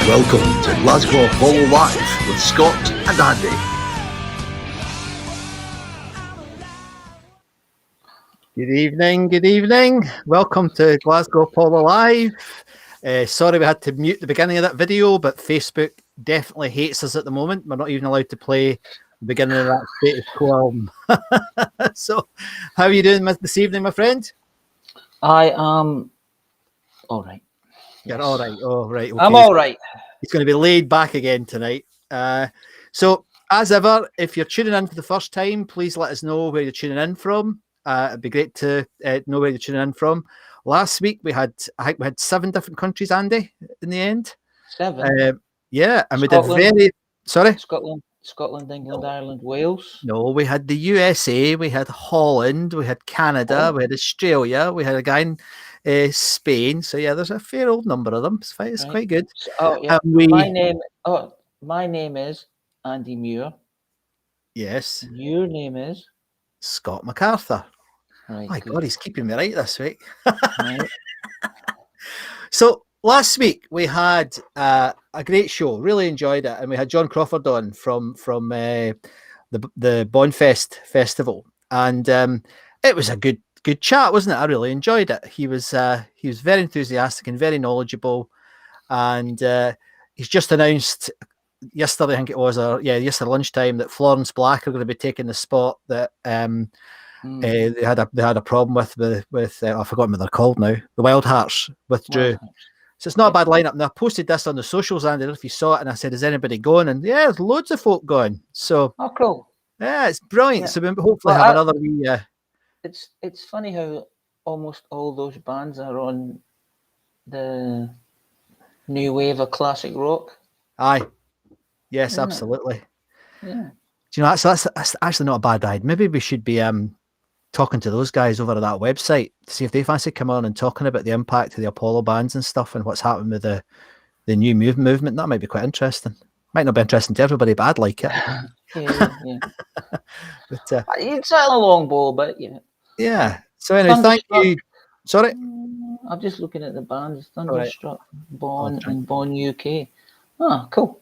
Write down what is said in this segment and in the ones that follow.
Welcome to Glasgow Apollo Live with Scott and Andy. Good evening. Welcome to Glasgow Apollo Live. Sorry we had to mute the beginning of that video, but Facebook definitely hates us at the moment. We're not even allowed to play the beginning of that Status Quo album. So, how are you doing this evening, my friend? I am all right. You're all right. Oh, right. Okay. I'm all right. He's going to be laid back again tonight. So, as ever, if you're tuning in for the first time, please let us know where you're tuning in from. It'd be great to know where you're tuning in from. Last week I think we had 7 different countries, Andy, in the end. 7. Yeah, and Scotland. we did Scotland, England, Ireland, Wales. No, we had the USA, we had Holland, we had Canada, we had Australia, we had a guy in Spain. So yeah, there's a fair old number of them. It's quite good. Oh yeah. My name is Andy Muir. Yes. Your name is Scott MacArthur. Right. My God, he's keeping me right this week. Right. So last week we had a great show. Really enjoyed it, and we had John Crawford on from the Bonfest festival, and it was a good chat, wasn't it? I really enjoyed it. He was very enthusiastic and very knowledgeable, and he's just announced yesterday, I think it was, yesterday lunchtime, that Florence Black are going to be taking the spot that they had a problem with I've forgotten what they're called now. The Wild Hearts withdrew. So it's not a bad lineup. And I posted this on the socials, Andy, I don't know if you saw it, and I said, is anybody going? And yeah, there's loads of folk going. So cool. Yeah, it's brilliant. Yeah. So we hopefully have another wee It's funny how almost all those bands are on the new wave of classic rock. Aye. Yes, absolutely. Yeah. Do you know, that's actually not a bad idea. Maybe we should be talking to those guys over at that website to see if they fancy coming on and talking about the impact of the Apollo bands and stuff and what's happening with the new movement. That might be quite interesting. Might not be interesting to everybody, but I'd like it. Yeah. But it's a long ball, but yeah. Yeah. So anyway, thank you. Sorry? I'm just looking at the bands. Thunderstruck, Bon, and Bon UK. Oh, cool.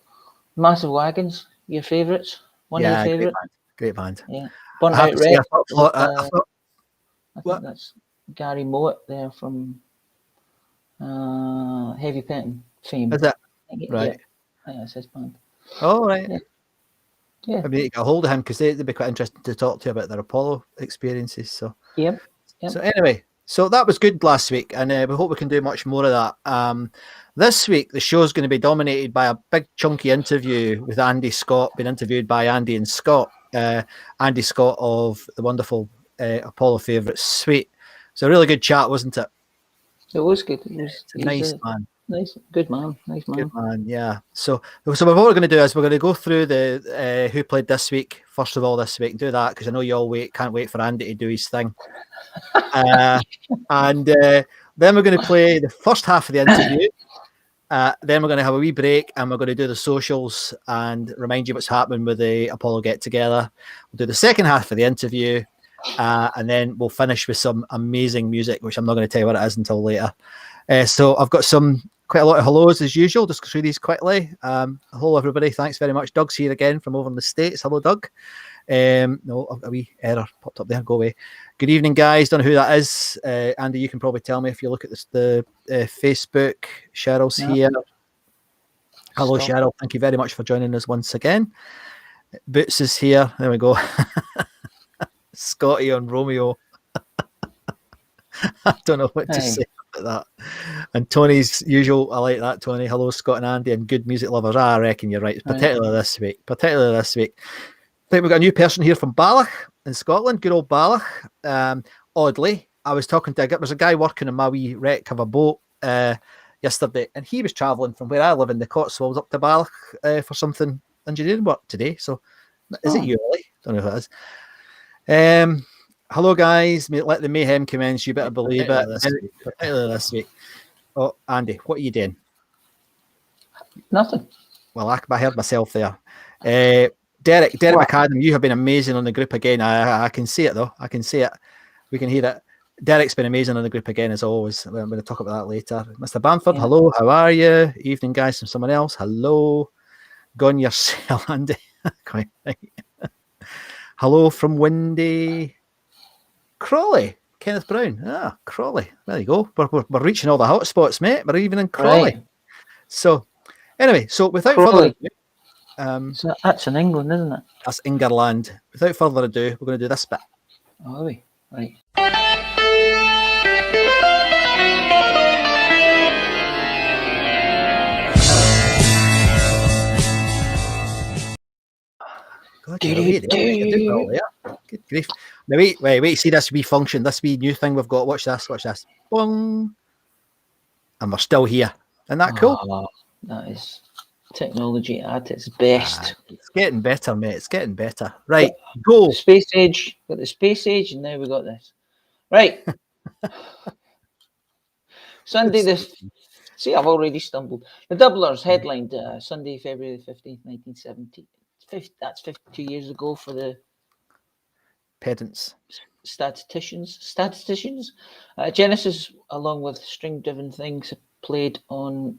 Massive Wagons, your favourites? One of your favourites? Great band. Yeah. Burnt Out Red. I think what? That's Gary Mowat there from Heavy Petting fame. Is it? Right. Yeah. I think that's his band. Oh, right. Yeah. I mean, you get a hold of him because they'd be quite interested to talk to you about their Apollo experiences. So, Yep. So anyway, so that was good last week, and we hope we can do much more of that. This week, the show's going to be dominated by a big chunky interview with Andy Scott, being interviewed by Andy and Scott. Andy Scott of the wonderful Apollo Favourites Suite. So a really good chat, wasn't it? It was good. He's nice man. Good man. Good man, yeah. So what we're going to do is we're going to go through the who played this week, first of all this week, and do that because I know you all can't wait for Andy to do his thing. And then we're going to play the first half of the interview. Then we're going to have a wee break and we're going to do the socials and remind you what's happening with the Apollo get together. We'll do the second half of the interview and then we'll finish with some amazing music, which I'm not going to tell you what it is until later. So I've got quite a lot of hellos as usual. Just go through these quickly. Hello everybody, thanks very much. Doug's here again from over in the States. Hello Doug. No, a wee error popped up there. Go away. Good evening, guys. Don't know who that is. Andy, you can probably tell me if you look at the Facebook. Cheryl's here. Hello, Cheryl. Thank you very much for joining us once again. Boots is here. There we go. Scotty on Romeo. I don't know what to say about that. And Tony's usual. I like that, Tony. Hello, Scott and Andy, and good music lovers. I reckon you're right. Particularly this week. I think we've got a new person here from Ballach in Scotland. Good old Ballach. Oddly, I was talking to there's a guy working on my wee wreck of a boat yesterday, and he was travelling from where I live in the Cotswolds up to Ballach for something engineering work today. So, is it you, Ollie? Don't know who it is. Hello, guys. Let the mayhem commence. You better believe it. Particularly this week. Oh, Andy, what are you doing? Nothing. Well, I heard myself there. Derek McAdam, you have been amazing on the group again. I can see it though. I can see it. We can hear it. Derek's been amazing on the group again, as always. I'm going to talk about that later. Mr. Bamford, Yeah. hello, how are you? Evening, guys, from someone else. Hello. Gone yourself, Andy. Quite right. Hello from Windy. Crawley. Kenneth Brown. Ah, Crawley. There you go. We're reaching all the hot spots, mate. We're even in Crawley. Right. So, anyway, so without further ado, so that's in England, isn't it? that's Ingerland. Without further ado, we're going to do this bit. Oh, are we? Right. God, you're away there. Good grief. Now, wait. See this wee function, this wee new thing we've got. Watch this. Boom. And we're still here. Isn't that cool? That is technology at its best. It's getting better, mate. It's getting better. Right, go. Space age. Got the space age, and now we got this. Right. Sunday this. See, I've already stumbled. The Doublers headlined Sunday, February 15th, 1970. That's 52 years ago for the pedants. Statisticians. Genesis, along with String Driven Things, played on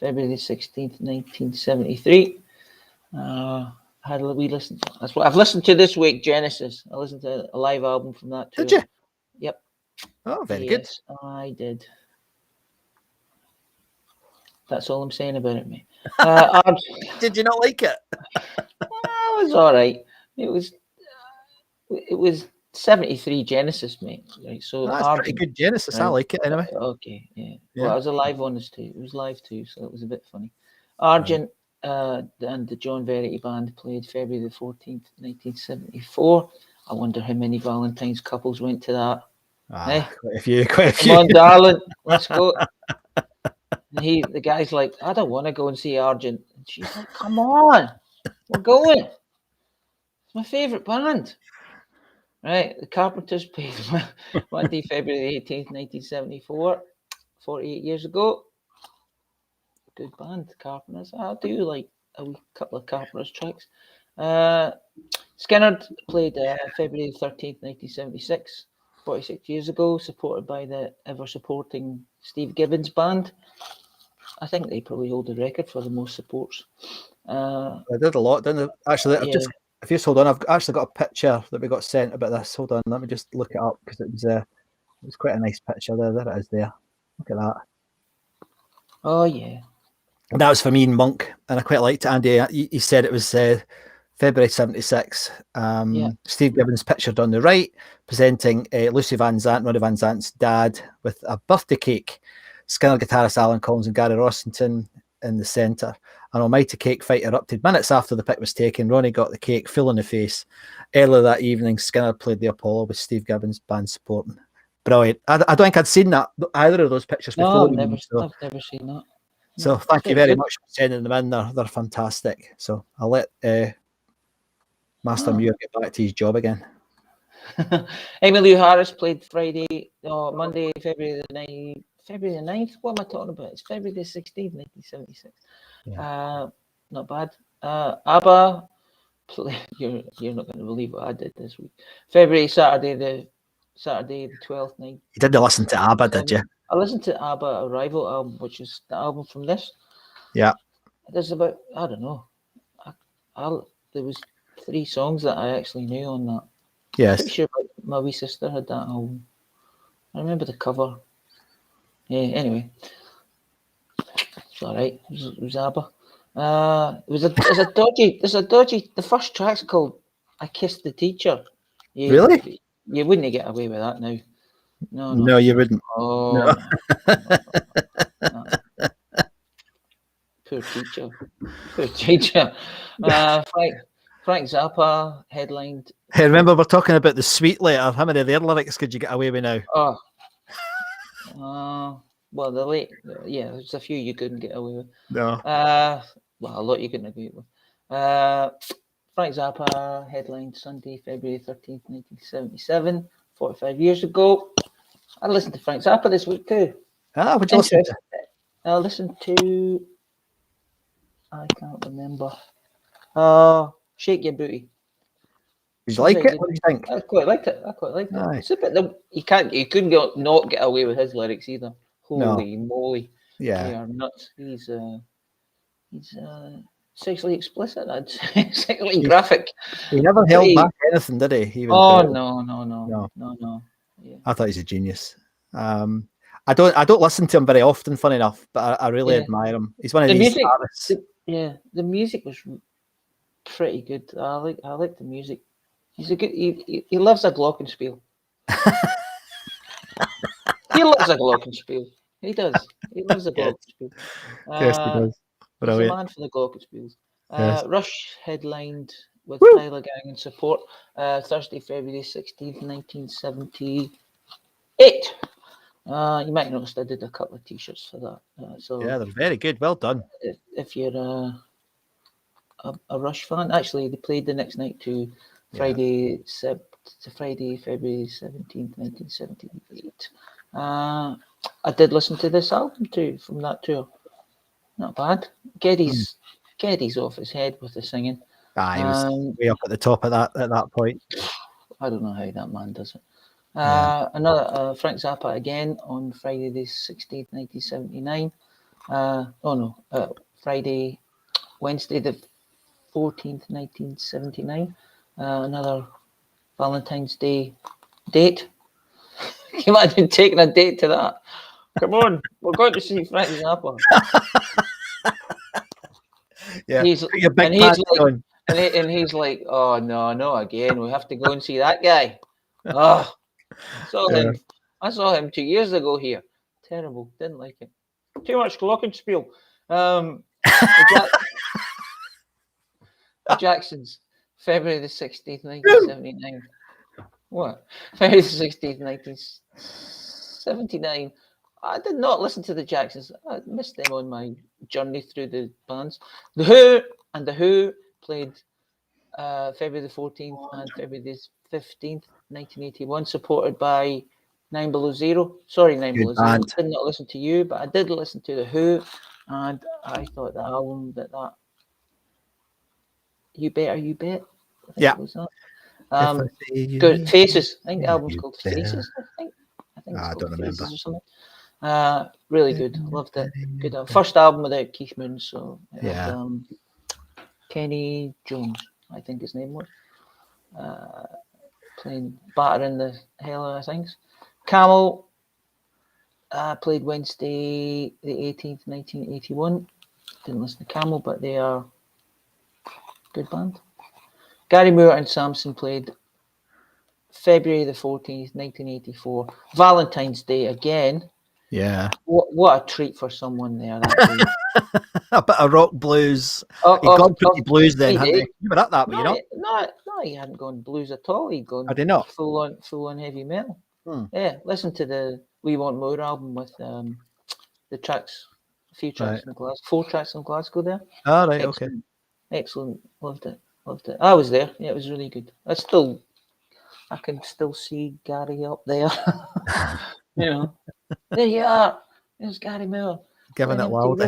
February 16th, 1973. Had a wee listen. That's what I've listened to this week. Genesis. I listened to a live album from that too. Did you? Yep. Oh, very good. I did. That's all I'm saying about it, mate. Did you not like it? It was all right. It was 73 Genesis, mate. Right, so that's pretty good Genesis. Right? I like it anyway. Okay, yeah. Well, I was a live on this too. It was live too, so it was a bit funny. Argent and the John Verity Band played February the 14th, 1974. I wonder how many Valentine's couples went to that. Quite a few. Come on, darling, let's go. And the guy's like, I don't want to go and see Argent. And she's like, come on, we're going. It's my favourite band. Right, the Carpenters played Monday, February 18th, 1974, 48 years ago. Good band, Carpenters. I do like a wee couple of Carpenters tracks. Skinner played February 13th, 1976, 46 years ago, supported by the ever-supporting Steve Gibbons Band. I think they probably hold the record for the most supports. I did a lot, didn't I? Actually, if you just hold on, I've actually got a picture that we got sent about this. Hold on, let me just look it up because it was quite a nice picture there. There it is there. Look at that. Oh, yeah. And that was for me and Monk, and I quite liked it. Andy, he said it was February 76. Steve Gibbons pictured on the right, presenting Lucy Van Zandt, Ronnie Van Zandt's dad, with a birthday cake. Skinner guitarist Alan Collins and Gary Rossington in the centre. An almighty cake fight erupted minutes after the pic was taken. Ronnie got the cake full in the face. Earlier that evening, Skinner played the Apollo with Steve Gibbons' band supporting. Brilliant. I don't think I'd seen either of those pictures before. No, I've never seen that. So thank you very much for sending them in. They're fantastic. So I'll let Master Muir get back to his job again. Emmylou Harris played Monday, February the 9th. February the 9th? What am I talking about? It's February the 16th, 1976. Yeah. Not bad. ABBA, you're not going to believe what I did this week. Saturday the 12th night. You didn't listen to ABBA, did you? I listened to ABBA Arrival album, which is the album from this. Yeah. There's about, I don't know. There was 3 songs that I actually knew on that. Yes. Pretty sure my wee sister had that album. I remember the cover. Yeah, anyway. It's all right. It was ABBA. There's a dodgy. The first track's called "I Kissed the Teacher." Really? You wouldn't get away with that now. No, you wouldn't. Oh, no. Poor teacher. Frank Zappa headlined. Hey, remember we're talking about the Sweet Letter. How many of their lyrics could you get away with now? Well, there's a few you couldn't get away with. No. A lot you couldn't agree with. Frank Zappa headlined Sunday, February 13th, 1977, 45 years ago. I listened to Frank Zappa this week too. What'd you listen to? I listened to, I can't remember. Shake Your Booty. Did you like it? What do you think? I quite liked it. Aye. It's a bit. You couldn't not get away with his lyrics either. Holy moly! Yeah. They are nuts. He's sexually explicit. I'd say sexually graphic. He never held back anything, did he? He was No. Yeah. I thought he's a genius. I don't listen to him very often, funny enough, but I really admire him. He's one of these artists. The music was pretty good. I like the music. He's a good. He loves a glockenspiel. He loves a glockenspiel. He does. He loves a glockenspiel. Yes, he does. He's a man for the glockenspiels. Rush headlined with Tyler Gang and support Thursday, February 16th, 1978. You might notice I did a couple of T-shirts for that. So yeah, they're very good. Well done. If you're a Rush fan, actually, they played the next night to Friday, February 17th, 1978. I did listen to this album too from that tour. Not bad. Geddy's off his head with the singing. He was way up at the top of that at that point. I don't know how that man does it. Another Frank Zappa again on Friday the 16th, 1979. Wednesday the 14th, 1979. Another Valentine's Day date. Can you imagine taking a date to that? Come on, we're going to see Frank Zappa. Yeah, he's like, oh no, again, we have to go and see that guy. Oh, I saw him 2 years ago here. Terrible, didn't like it. Too much glockenspiel. The Jacksons, February the 16th, 1979. What? February the 16th, 1979. I did not listen to the Jacksons. I missed them on my journey through the bands. The Who played February the 14th and February the 15th, 1981, supported by 9 Below Zero. Sorry, 9 Below Zero. I did not listen to you, but I did listen to The Who, and I thought the album that You Bet. Yeah. It was that. Good. Faces. I think the album's called Faces. I think I don't remember. Or something. Really good. Loved it. Good. First album without Keith Moon, so it had, Kenny Jones, I think his name was, playing Batter in the Hell out of Things. Camel played Wednesday the 18th, 1981. Didn't listen to Camel, but they are a good band. Gary Moore and Samson played February the 14th, 1984. Valentine's Day again. Yeah. What a treat for someone there that day. A bit of rock blues. He'd gone pretty blues then, hadn't he? You were at that, but no, he hadn't gone blues at all. He'd gone full on heavy metal. Yeah, listen to the We Want More album with the tracks, a few tracks in Glasgow, 4 tracks in Glasgow there. Oh, right, okay. Excellent. Loved it. I was there. Yeah, it was really good. I can still see Gary up there. You know, there you are. There's Gary Moore. Giving it loud.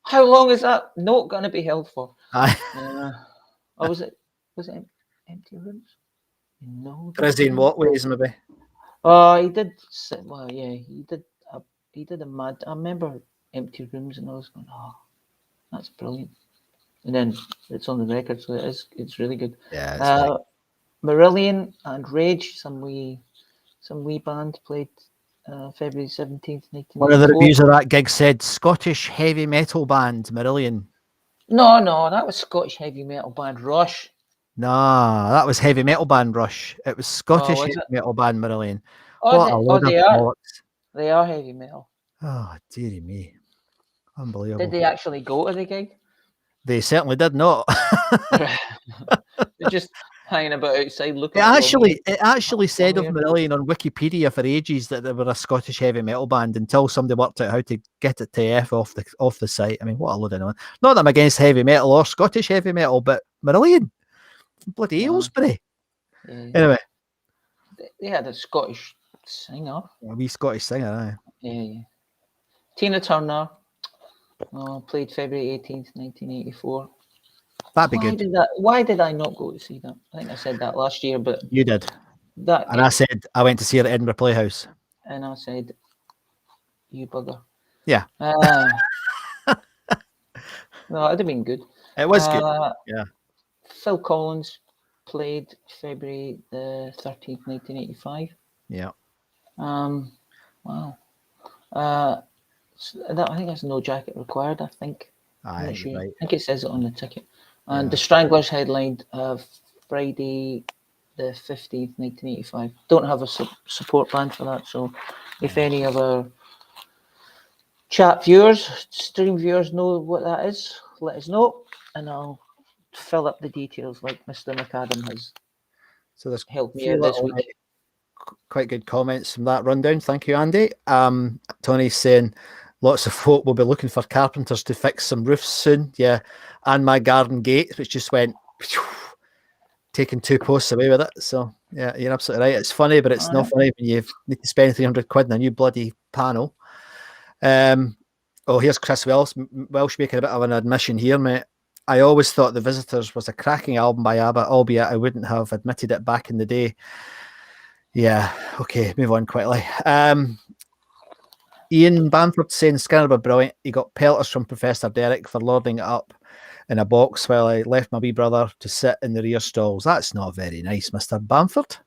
How long is that note going to be held for? Was it Empty Rooms? No. Drizzy in what ways, maybe? He did. Well, yeah, he did. He did a mad. I remember Empty Rooms, and I was going, "Oh, that's brilliant." And then it's on the record, so it's really good. Yeah. Marillion and Rage, some wee band played February 17th, 1984. One of the reviews of that gig said Scottish heavy metal band Marillion. No, that was Scottish heavy metal band Rush. Nah, that was heavy metal band Rush. It was Scottish heavy metal band Marillion. They are heavy metal. Oh, dearie me. Unbelievable. Did they actually go to the gig? They certainly did not. They're just hanging about outside looking. It actually said of Marillion on Wikipedia for ages that they were a Scottish heavy metal band until somebody worked out how to get it to F off the site. I mean, what a load of noise. Not that I'm against heavy metal or Scottish heavy metal, but Marillion, bloody Aylesbury. Yeah. Anyway, they had a Scottish singer. A wee Scottish singer, aye. Yeah. Tina Turner played February 18th, 1984. That'd be good. Why did I not go to see that? I think I said that last year, but You did. that. And I said I went to see her at Edinburgh Playhouse. And I said, "You bugger." Yeah. No, it'd have been good. It was good. Yeah. Phil Collins played February the 13th, 1985. Yeah. Wow. I think that's no jacket required. I think. Aye, Sure. right. I think it says it on the ticket. And the Stranglers headlined Friday the 15th, 1985. Don't have a support band for that, so if any of our chat viewers, stream viewers know what that is, let us know, and I'll fill up the details like Mr. McAdam has. So there's helped me out this week. Quite good comments from that rundown. Thank you, Andy. Tony's saying lots of folk will be looking for carpenters to fix some roofs soon. Yeah, and my garden gate, which just went taking 2 posts away with it. So yeah, you're absolutely right. It's funny, but it's not funny when you need to spend 300 quid on a new bloody panel. Oh, here's Chris Welsh making a bit of an admission here, mate. I always thought The Visitors was a cracking album by ABBA, albeit I wouldn't have admitted it back in the day. Yeah, okay, move on quickly. Ian Bamford saying Skinner were brilliant. He got pelters from Professor Derek for lording it up in a box while I left my wee brother to sit in the rear stalls. That's not very nice, Mr. Bamford.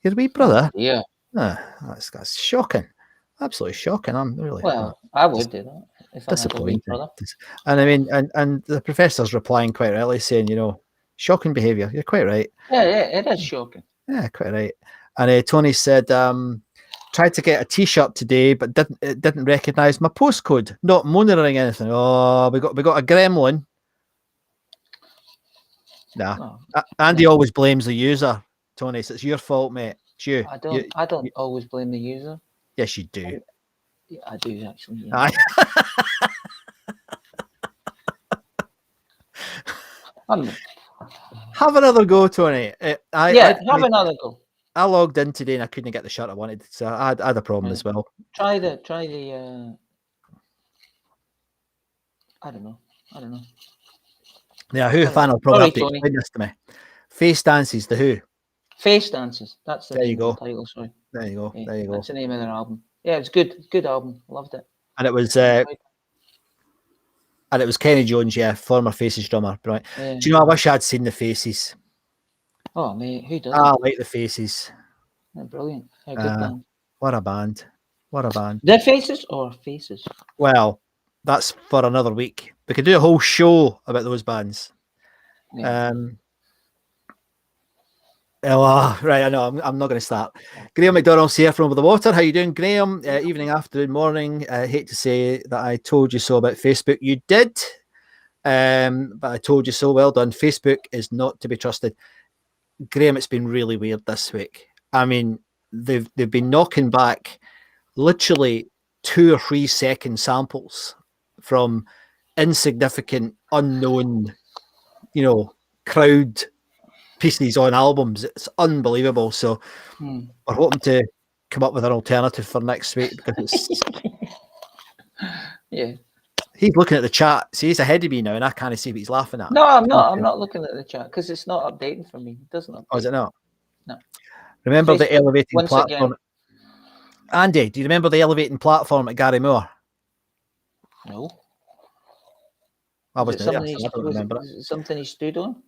Your wee brother? Yeah. That's shocking. Absolutely shocking. I'm really I would do that if I had a wee disappointed. brother. And I mean, and the professor's replying quite rightly, saying, you know, shocking behaviour. You're quite right. Yeah, it is shocking. Yeah, quite right. And Tony said, tried to get a T-shirt today, but didn't recognise my postcode. Not monitoring anything. Oh, we got a gremlin. Nah, Andy always blames the user. Tony, so it's your fault, mate. It's you. I don't always blame the user. Yes, you do. Yeah, I do actually. Yeah. Have another go, Tony. Have another go. I logged in today and I couldn't get the shirt I wanted, so I had a problem as well. Try the. I don't know. Yeah, Who fan will probably have to explain this to me. Face Dances, the Who. Face Dances. That's the there you go. Title. Sorry. There you go. Yeah, there you go. That's the name of their album. Yeah, it's good. Good album. Loved it. And it was Kenny Jones, former Faces drummer. Right. Yeah. Do you know? I wish I'd seen the Faces. Oh mate, who doesn't? I like the Faces. They're brilliant. They're a good band. What a band! What a band! The Faces or Faces? Well, that's for another week. We could do a whole show about those bands. Yeah. Right, I know. I'm not going to start. Graham McDonald's here from Over the Water. How you doing, Graham? Evening, afternoon, morning. I hate to say that I told you so about Facebook. You did, but I told you so. Well done. Facebook is not to be trusted. Graham, it's been really weird this week. I mean, they've been knocking back literally 2 or 3 second samples from insignificant, unknown, crowd pieces on albums. It's unbelievable. So we're hoping to come up with an alternative for next week because it's yeah. He's looking at the chat. See, he's ahead of me now, and I can't see what he's laughing at. No, I'm not. I'm not looking at the chat because it's not updating for me. It doesn't update. Oh, is it not? No. Remember the elevating once platform? Again. Andy, do you remember the elevating platform at Gary Moore? No. I was there. I don't remember it. Something he stood on,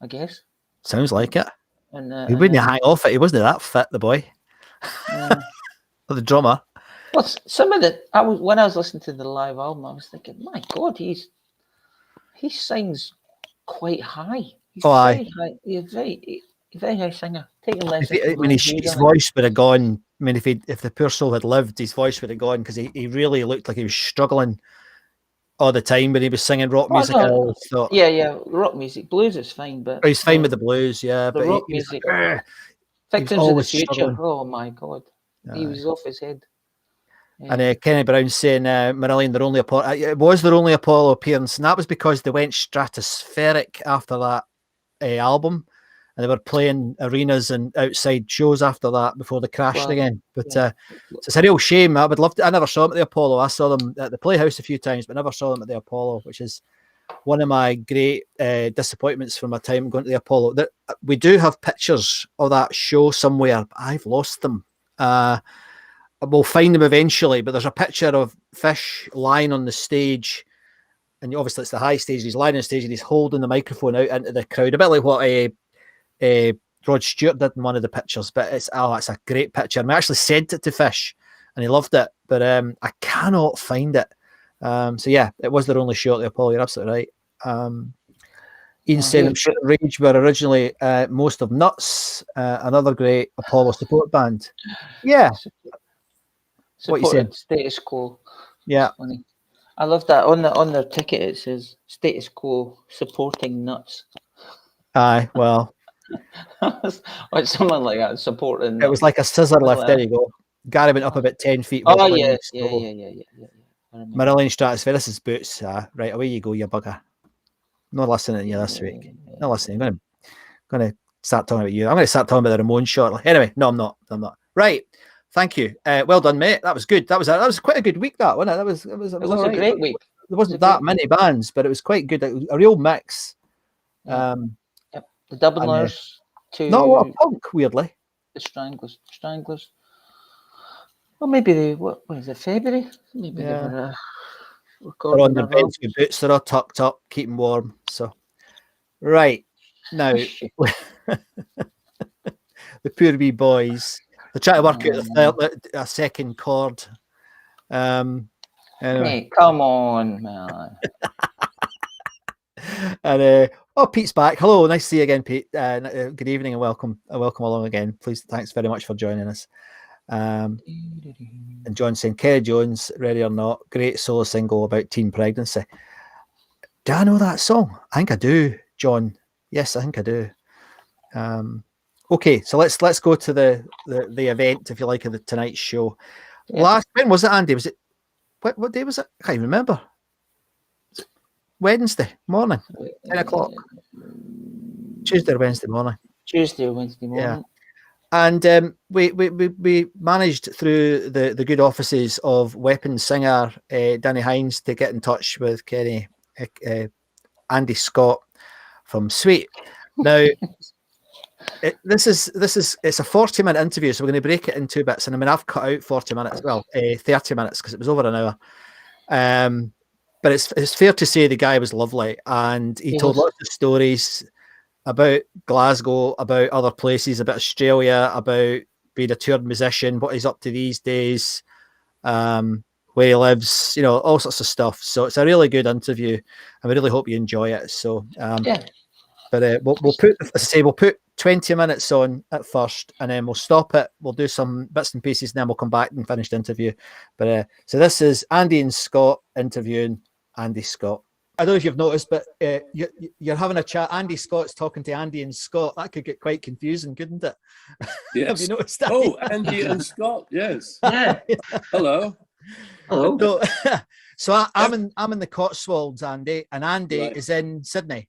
I guess. Sounds like it. And he wouldn't hang off it. He wasn't that fit, the boy. Or the drummer. Well, when I was listening to the live album, I was thinking, my God, he sings quite high. He's very high. He's a very high singer. Taking lessons. His voice would have gone. I mean, if the poor soul had lived, his voice would have gone because he really looked like he was struggling all the time when he was singing rock music. Yeah, rock music. Blues is fine, but he's fine with the blues, yeah. The but rock music. Victims of the Future. Struggling. Oh my God, he was off his head. Yeah. And Kenny Brown saying Marillion, their only Apollo. It was their only Apollo appearance, and that was because they went stratospheric after that album, and they were playing arenas and outside shows after that before they crashed again. But so it's a real shame. I would love to. I never saw them at the Apollo. I saw them at the Playhouse a few times, but never saw them at the Apollo, which is one of my great disappointments from my time going to the Apollo. We do have pictures of that show somewhere, but I've lost them. We'll find them eventually, but there's a picture of Fish lying on the stage, and obviously it's the high stage. He's lying on the stage and he's holding the microphone out into the crowd, a bit like what Rod Stewart did in one of the pictures. But it's a great picture. And I actually sent it to Fish, and he loved it, but I cannot find it. So yeah, it was their only show at the Apollo. You're absolutely right. Ian saying Rage were originally Most of Nuts, another great Apollo support band. Yeah. What you saying? Status Quo. Yeah. Funny. I love that on their ticket. It says Status Quo supporting Nuts. Aye, well, like someone like that supporting. It was like a scissor lift. There you go. Gary went up about 10 feet. Oh yeah. Marillion Stratospheris' boots. Right, away you go, you bugger. Not listening to you this week. Not listening. I'm going to start talking about you. I'm going to start talking about the Ramones shortly. Anyway, no, I'm not. Right. Thank you. Well done, mate. That was good. That was quite a good week, that, wasn't it? It was a great week. There wasn't that many bands, but it was quite good. A real mix. The Dubliners not a lot of punk, weirdly. The Stranglers. Well, maybe what is it, February? Maybe they were they're on their beds with boots. They're all tucked up, keeping warm. So, right now, the poor wee boys. They're trying to work out a second chord. Anyway. Hey, come on, man. And Pete's back. Hello, nice to see you again, Pete. Good evening and welcome along again. Please, thanks very much for joining us. And John saying, Kerry Jones, Ready or Not, great solo single about teen pregnancy. Do I know that song? I think I do, John. Yes, I think I do. Okay, so let's go to the event, if you like, of the Tonight Show. Yeah. When was it, Andy? Was it what day was it? I can't even remember. Wednesday morning, 10 o'clock. Tuesday or Wednesday morning. Yeah. And we managed through the good offices of Weapons singer Danny Hines to get in touch with Kenny Andy Scott from Sweet. Now it's a 40-minute interview, so we're going to break it in two bits. And I mean, I've cut out 40 minutes, 30 minutes because it was over an hour. But it's fair to say the guy was lovely, and he told lots of stories about Glasgow, about other places, about Australia, about being a toured musician, what he's up to these days, where he lives, all sorts of stuff. So it's a really good interview, and we really hope you enjoy it. So, but we'll put 20 minutes on at first, and then we'll stop it. We'll do some bits and pieces, and then we'll come back and finish the interview. But so this is Andy and Scott interviewing Andy Scott. I don't know if you've noticed, but you're having a chat. Andy Scott's talking to Andy and Scott. That could get quite confusing, couldn't it? Yes. Have you noticed that? Oh, Andy and Scott. Yes. Yeah. Hello. So I'm in the Cotswolds, Andy, and Andy is in Sydney.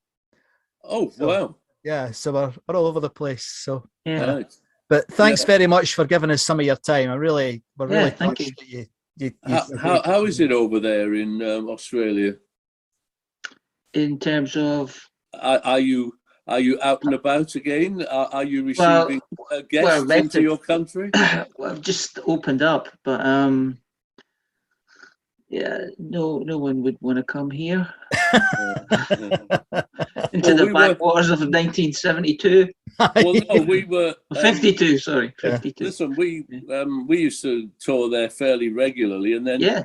Oh, wow. Yeah, so we're all over the place. So Nice. But thanks very much for giving us some of your time. We're really thank touched you. that How is it over there in Australia? In terms of, are you out and about again? Are you receiving guests into your country? Well, I've just opened up, but no one would want to come here into the backwaters of 1972. Well, no, we were 52. Sorry, 52. Listen, we used to tour there fairly regularly, and then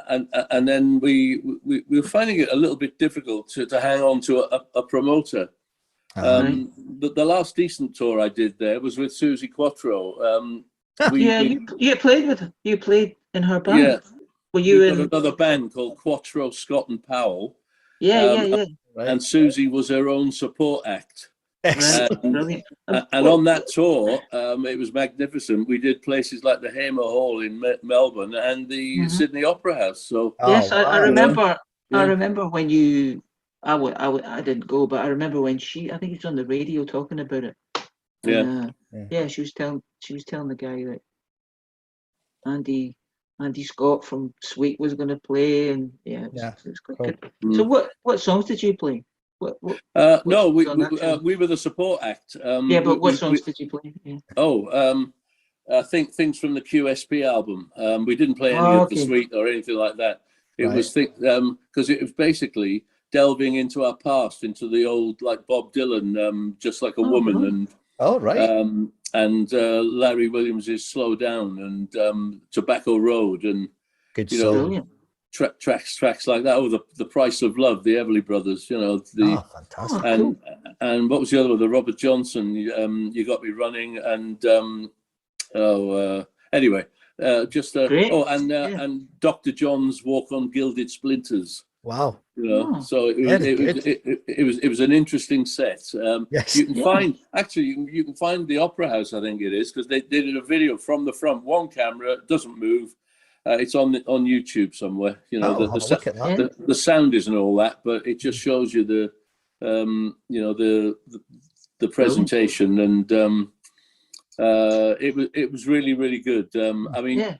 and then we were finding it a little bit difficult to hang on to a promoter. The last decent tour I did there was with Susie Quattro. You played in her band. Yeah. Were you in another band called Quattro, Scott and Powell? Yeah. And Susie was her own support act. Brilliant. And on that tour, it was magnificent. We did places like the Hamer Hall in Melbourne and the Sydney Opera House. So yes, I remember. I remember when you. I didn't go, but I remember when I think it's on the radio talking about it. Yeah. She was telling the guy that Andy Andy Scott from Sweet was going to play, and it was quite good. So what songs did you play? No, we were the support act. But what songs did you play? I think things from the QSP album. We didn't play any of the Sweet or anything like that. It was because it was basically delving into our past, into the old, like Bob Dylan, Just Like a Woman, and Larry Williams' Slow Down, and Tobacco Road, and good song. Know, tracks like that. The Price of Love, the Everly Brothers, fantastic. And what was the other one? The Robert Johnson, You Got Me Running, and anyway, and Dr. John's Walk on Gilded Splinters. Wow. So it was an interesting set. You can find you can find the Opera House, I think it is, because they did a video from the front, one camera, doesn't move. It's on YouTube somewhere. The sound isn't all that, but it just shows you the the presentation, and it was really, really good. I mean,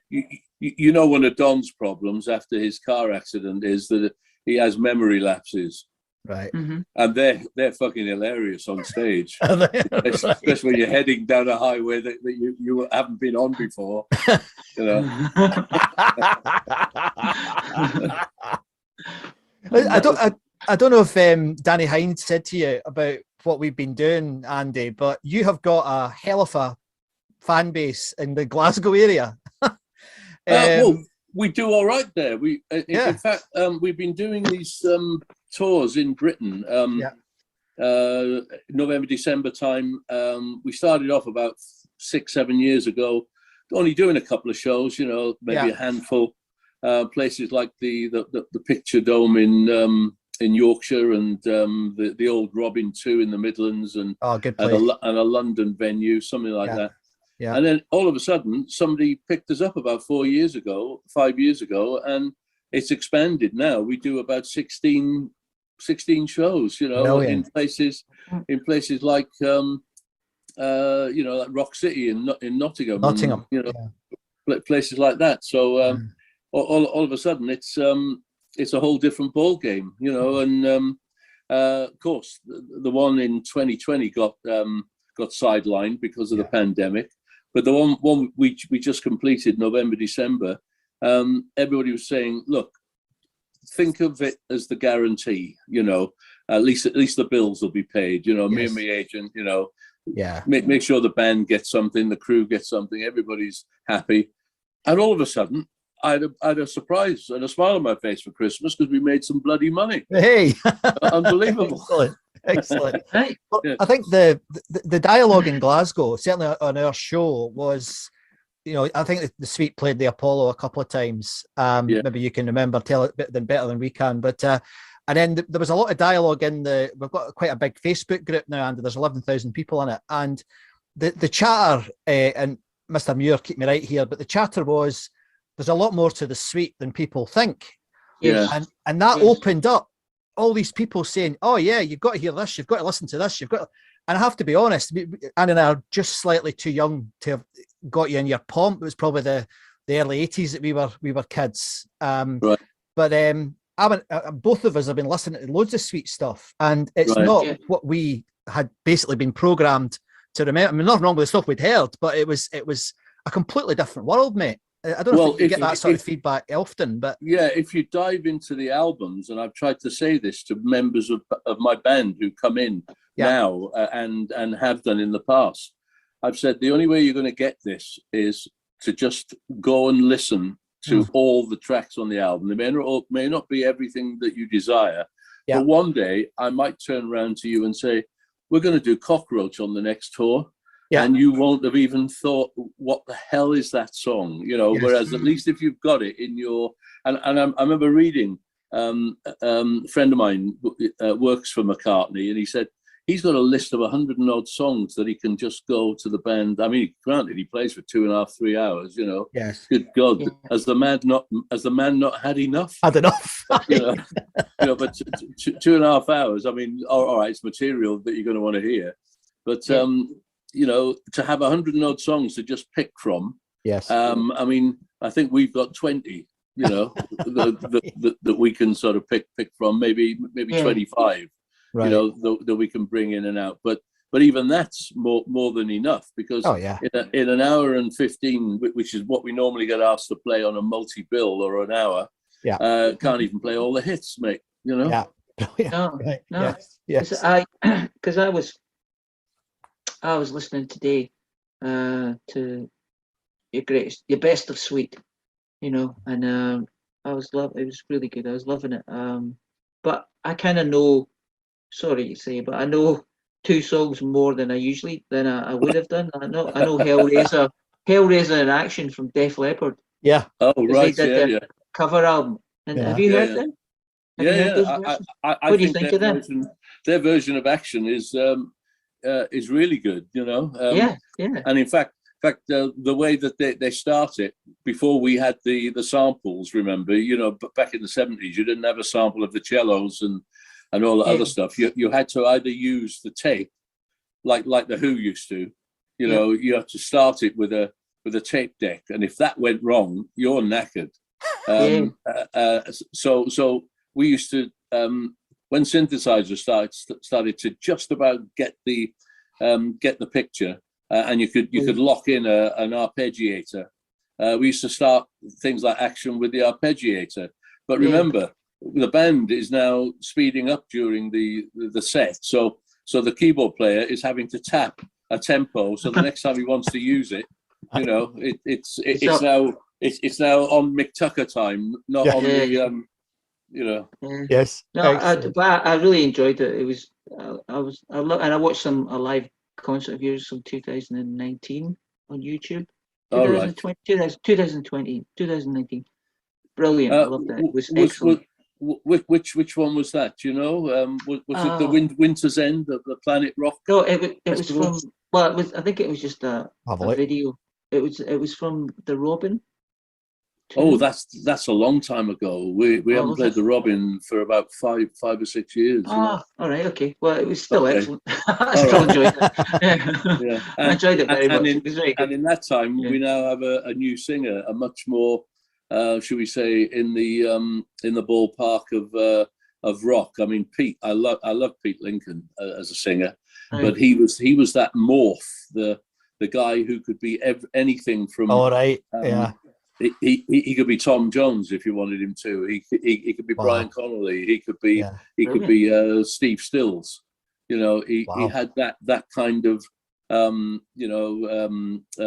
one of Don's problems after his car accident is that he has memory lapses. Right. And they're fucking hilarious on stage. Especially when you're heading down a highway that you haven't been on before. I don't know if Danny Hines said to you about what we've been doing, Andy, but you have got a hell of a fan base in the Glasgow area. We do all right there. In fact, we've been doing these tours in Britain. November, December time. We started off about 6-7 years ago, only doing a couple of shows, maybe a handful. Places like the Picture Dome in Yorkshire, and the old Robin 2 in the Midlands, and a London venue, something like that. Yeah. And then all of a sudden, somebody picked us up about 5 years ago, and it's expanded now. We do about 16 shows, in places like like Rock City in Nottingham, places like that. So all of a sudden, it's a whole different ball game, and of course the one in 2020 got sidelined because of the pandemic. But the one we just completed, November, December, everybody was saying, look, think of it as the guarantee, at least the bills will be paid, me and my agent, make sure the band gets something, the crew gets something, everybody's happy. And all of a sudden, I had a surprise and a smile on my face for Christmas, because we made some bloody money. Hey, unbelievable. Excellent. Well, I think the dialogue in Glasgow, certainly on our show, was, I think the Sweet played the Apollo a couple of times. Maybe you can tell it better than we can. But and then there was a lot of dialogue we've got quite a big Facebook group now, and there's 11,000 people in it. And the chatter, and Mr. Muir, keep me right here, but the chatter was, there's a lot more to the Sweet than people think. Yeah. And that opened up all these people saying, oh yeah, you've got to hear this, you've got to listen to this, and I have to be honest, Anne and I are just slightly too young to have got you in your pomp. It was probably the early 80s that we were kids. Right. But both of us have been listening to loads of Sweet stuff, and it's not what we had basically been programmed to remember. I mean, nothing wrong with the stuff we'd heard, but it was a completely different world, mate. I don't know if you get that sort of feedback often, but if you dive into the albums, and I've tried to say this to members of my band who come in now and have done in the past, I've said the only way you're going to get this is to just go and listen to all the tracks on the album. They may not be everything that you desire, but one day I might turn around to you and say, we're going to do Cockroach on the next tour. Yeah. And you won't have even thought, what the hell is that song? Whereas at least if you've got it in your... And I remember reading, a friend of mine works for McCartney, and he said he's got a list of 100 and odd songs that he can just go to the band. I mean, granted, he plays for 2.5-3 hours, Yes. Good God. Has the man not had enough? Had enough. But 2.5 hours, I mean, all right, it's material that you're going to want to hear. But... to have 100 and odd songs to just pick from. Yes. I mean, I think we've got 20. You know, that we can sort of pick from, maybe 25. Right. You know, that we can bring in and out. But even that's more than enough, because in an hour and 15, which is what we normally get asked to play on a multi-bill or an hour, can't even play all the hits, mate. You know. Yeah. No. Yes. Because I was listening today to your best of Sweet, you know, and it was really good. I was loving it. But I kind of know, sorry to say, but I know 2 songs more than I would have done. I know Hellraiser in Action from Def Leppard. Yeah. Oh right, they did their cover album. And have you heard them? Have you heard those versions? I what do you think of them? Their version of Action is really good, you know. And in fact, the way that they start it, before we had the samples, remember, you know, but back in the 70s, you didn't have a sample of the cellos and all the other stuff. You had to either use the tape, like the Who used to, you know. You have to start it with a tape deck, and if that went wrong, you're knackered. So we used to, when synthesizers started to just about get the picture, and you could lock in an arpeggiator. We used to start things like Action with the arpeggiator. But remember, the band is now speeding up during the set, so the keyboard player is having to tap a tempo. So the next time he wants to use it, you know, it's now on Mick Tucker time, not on the you know. Yes. No, I really enjoyed it. It was I watched a live concert of yours from 2019 on YouTube. 2019. Brilliant. I loved that. It was excellent. Which one was that? Do you know? Was it the Winter's End of the Planet Rock? No, it was from. Well, I think it was just a video. It was from the Robin. Oh, that's a long time ago. We haven't played the Robin for about five or 6 years. All right, okay. Well, it was still excellent. I still enjoyed it. I enjoyed it very much. It was very good. And in that time, we now have a new singer, a much more, should we say, in the ballpark of rock. I mean, Pete. I love Pete Lincoln as a singer, but he was that morph, the guy who could be anything from. All right. He could be Tom Jones if you wanted him to. He could be Brian Connolly. He could be Steve Stills. You know, he had that kind of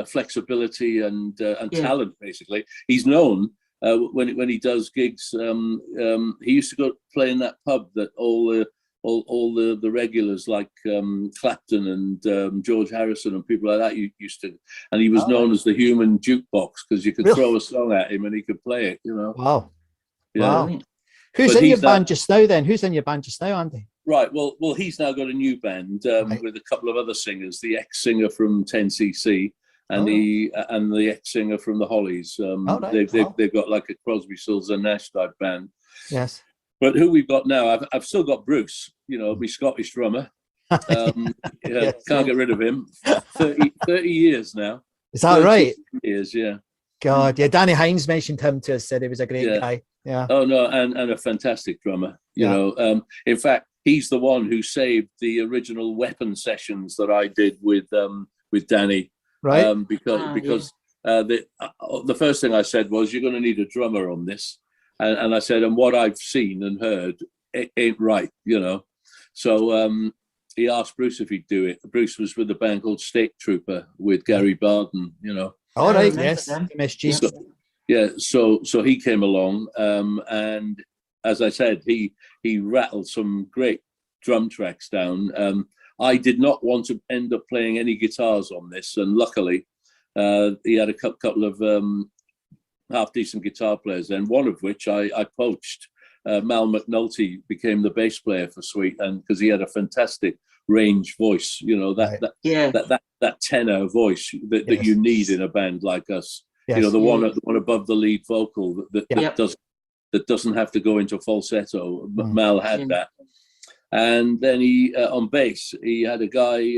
flexibility and talent. Basically, he's known when he does gigs. He used to go play in that pub that all the regulars like Clapton and George Harrison and people like that used to, and he was known as the human jukebox because you could throw a song at him and he could play it, you know. Wow. Who's in your band just now then? Who's in your band just now, Andy? Right, well he's now got a new band with a couple of other singers, the ex-singer from 10cc and the ex-singer from the Hollies. They've got like a Crosby, Stills and Nash type band. Yes. But who we've got now, I've still got Bruce, you know, my Scottish drummer. Can't get rid of him. 30 years now. Is that right? Years, yeah. God, yeah. Danny Hines mentioned him to us, said he was a great guy. Yeah. Oh no, and a fantastic drummer. You know, in fact, he's the one who saved the original Weapon sessions that I did with Danny. Right. Because the first thing I said was, you're going to need a drummer on this. And I said, and what I've seen and heard, it ain't right, you know. So he asked Bruce if he'd do it. Bruce was with a band called State Trooper with Gary Barden, you know. All right, yes. MSG. So he came along, and as I said, he rattled some great drum tracks down. I did not want to end up playing any guitars on this, and luckily he had a couple of half-decent guitar players, and one of which I poached. Mal McNulty became the bass player for Sweet, and because he had a fantastic range voice, you know, that tenor voice that you need in a band like us. Yes. You know, the one above the lead vocal that doesn't have to go into falsetto. Mal had that, and then he on bass he had a guy.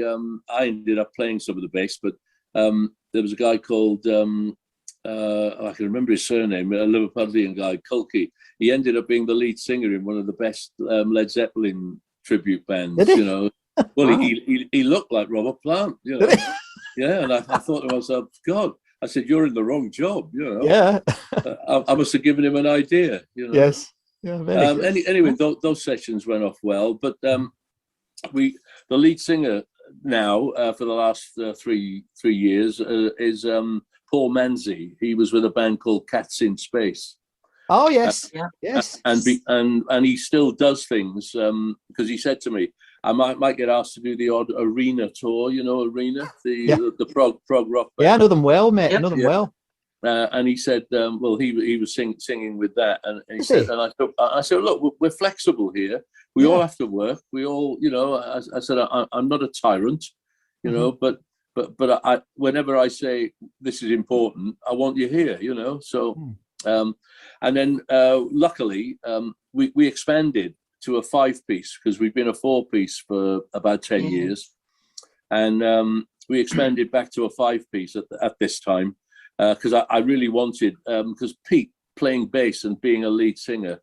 I ended up playing some of the bass, but there was a guy called I can remember his surname, a Liverpudlian guy, Kulki. He ended up being the lead singer in one of the best Led Zeppelin tribute bands. Did he? You know, well, wow. he looked like Robert Plant. You know, yeah. And I thought to myself, God, I said, you're in the wrong job. You know, yeah. I must have given him an idea. You know, yes. Yeah. Anyway, those sessions went off well, but the lead singer now for the last 3 years is Paul Manzi. He was with a band called Cats in Space. Oh yes, yes. And he still does things because he said to me, I might get asked to do the odd arena tour. You know, arena the prog rock band. Yeah, I know them well, mate. I know them well. And he said, well, he was singing with that, and he said, and I said, look, we're flexible here. We all have to work. We all, you know. I said, I'm not a tyrant, you know, but I, whenever I say this is important, I want you here, you know. So, and then luckily we expanded to a 5-piece because we've been a 4-piece for about 10 years, and we expanded back to a 5-piece at this time. Because I really wanted, because Pete playing bass and being a lead singer,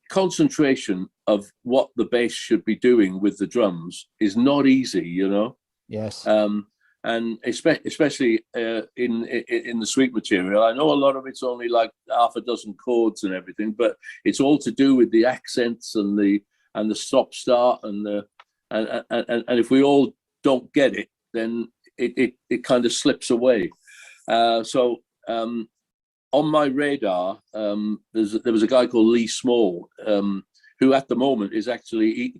concentration of what the bass should be doing with the drums is not easy, you know. Yes. And especially in the Sweet Material, I know a lot of it's only like half a dozen chords and everything, but it's all to do with the accents and the stop start and if we all don't get it, then it kind of slips away. So on my radar, there was a guy called Lee Small, who at the moment is actually,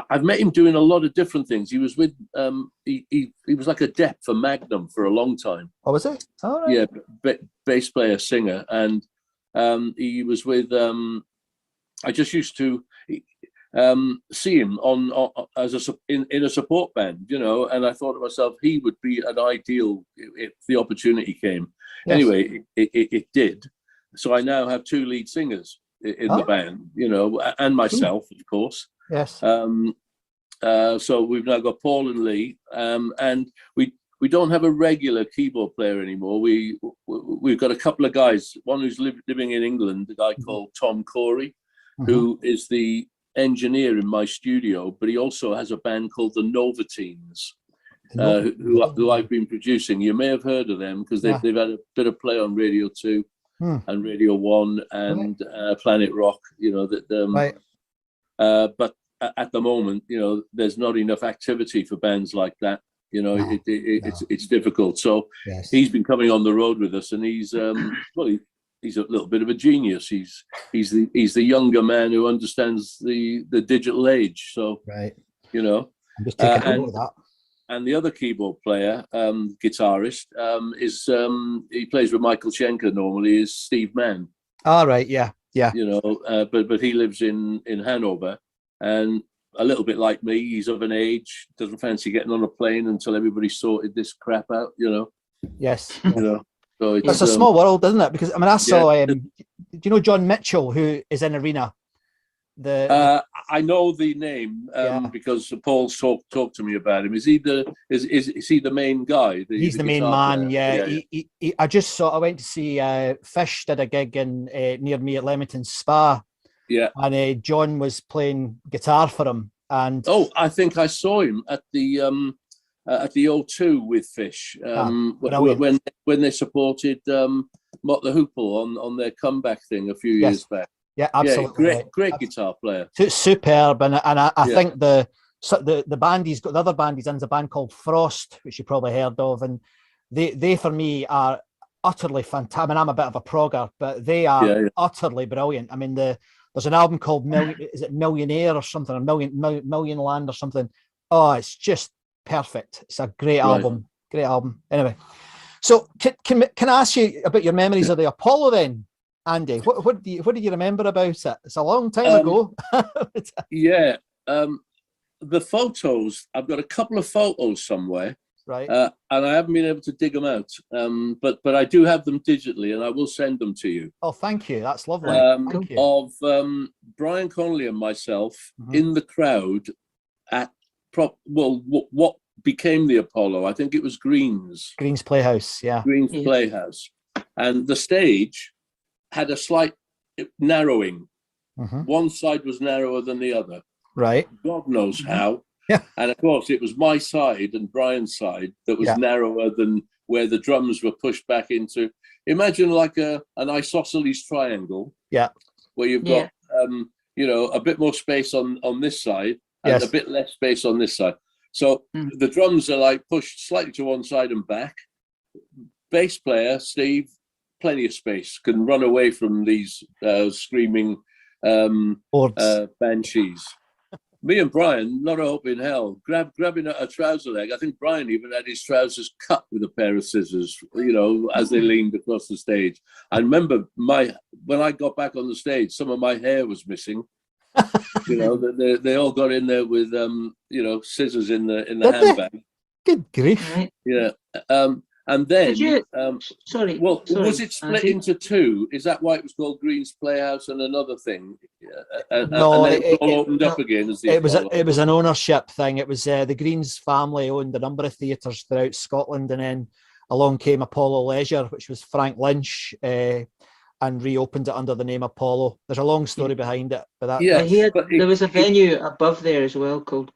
I've met him doing a lot of different things. He was with, he was like a dep for Magnum for a long time. Oh, was he? Oh, right. Yeah, bass player, singer. And he was with, I just used to see him in a support band, you know, and I thought to myself, he would be an ideal if the opportunity came. Yes. Anyway, it did. So I now have 2 lead singers in the band, you know, and myself, of course. Yes. So we've now got Paul and Lee, and we don't have a regular keyboard player anymore. We've got a couple of guys. One who's living in England, a guy called Tom Corey, who is the engineer in my studio, but he also has a band called the Nova Teens, who I've been producing. You may have heard of them because they've had a bit of play on Radio 2 and Radio 1 and Planet Rock, you know, that but at the moment, you know, there's not enough activity for bands like that. You know, it's difficult. So he's been coming on the road with us, and he's he's a little bit of a genius. He's the younger man who understands the digital age. So you know, I'm just taking a note of that. And the other keyboard player, guitarist, is he plays with Michael Schenker normally. Is Steve Mann. All right, yeah. You know, but he lives in Hanover, and a little bit like me, he's of an age, doesn't fancy getting on a plane until everybody's sorted this crap out. You know. Yes. You know. So it's a small world, isn't it? Because I mean, I saw. Do you know John Mitchell, who is in Arena? I know the name because Paul's talked to me about him. Is he the main guy? He's the main man. He, I just saw. I went to see Fish did a gig in near me at Leamington Spa. Yeah, and John was playing guitar for him. And I think I saw him at the O2 with Fish when they supported Mott the Hoople on their comeback thing a few years back. Yeah, absolutely. Yeah, great guitar player. Superb, and I think the band he's got, the other band he's in is a band called Frost, which you probably heard of, and they for me are utterly fantastic. I mean, I'm a bit of a progger, but they are utterly brilliant. I mean, there's an album called Millionaire or something, or Million Land or something. Oh, it's just perfect. It's a great album. Great album. Anyway, so can I ask you about your memories of the Apollo then, Andy? What do you remember about it? It's a long time ago. The photos. I've got a couple of photos somewhere, right? And I haven't been able to dig them out. But I do have them digitally, and I will send them to you. Oh, thank you. That's lovely. Thank you. Of Brian Connolly and myself in the crowd at what became the Apollo. I think it was Green's Playhouse, yeah. Green's Playhouse. And the stage had a slight narrowing. One side was narrower than the other. Right. God knows how. Yeah. And of course, it was my side and Brian's side that was narrower than where the drums were pushed back into. Imagine like an isosceles triangle. Yeah. Where you've got, a bit more space on this side and a bit less space on this side. So the drums are like pushed slightly to one side and back. Bass player, Steve, plenty of space, can run away from these screaming banshees. Me and Brian, not a hope in hell, grabbing a trouser leg. I think Brian even had his trousers cut with a pair of scissors, as they leaned across the stage. I remember when I got back on the stage, some of my hair was missing. They all got in there with scissors in the handbag. Good grief! Yeah. And then, sorry. Was it split into two? Is that why it was called Green's Playhouse and another thing? No, and then it all opened up again. It was an ownership thing. It was the Greens family owned a number of theatres throughout Scotland, and then along came Apollo Leisure, which was Frank Lynch, and reopened it under the name Apollo. There's a long story behind it, but that there was a venue above there as well called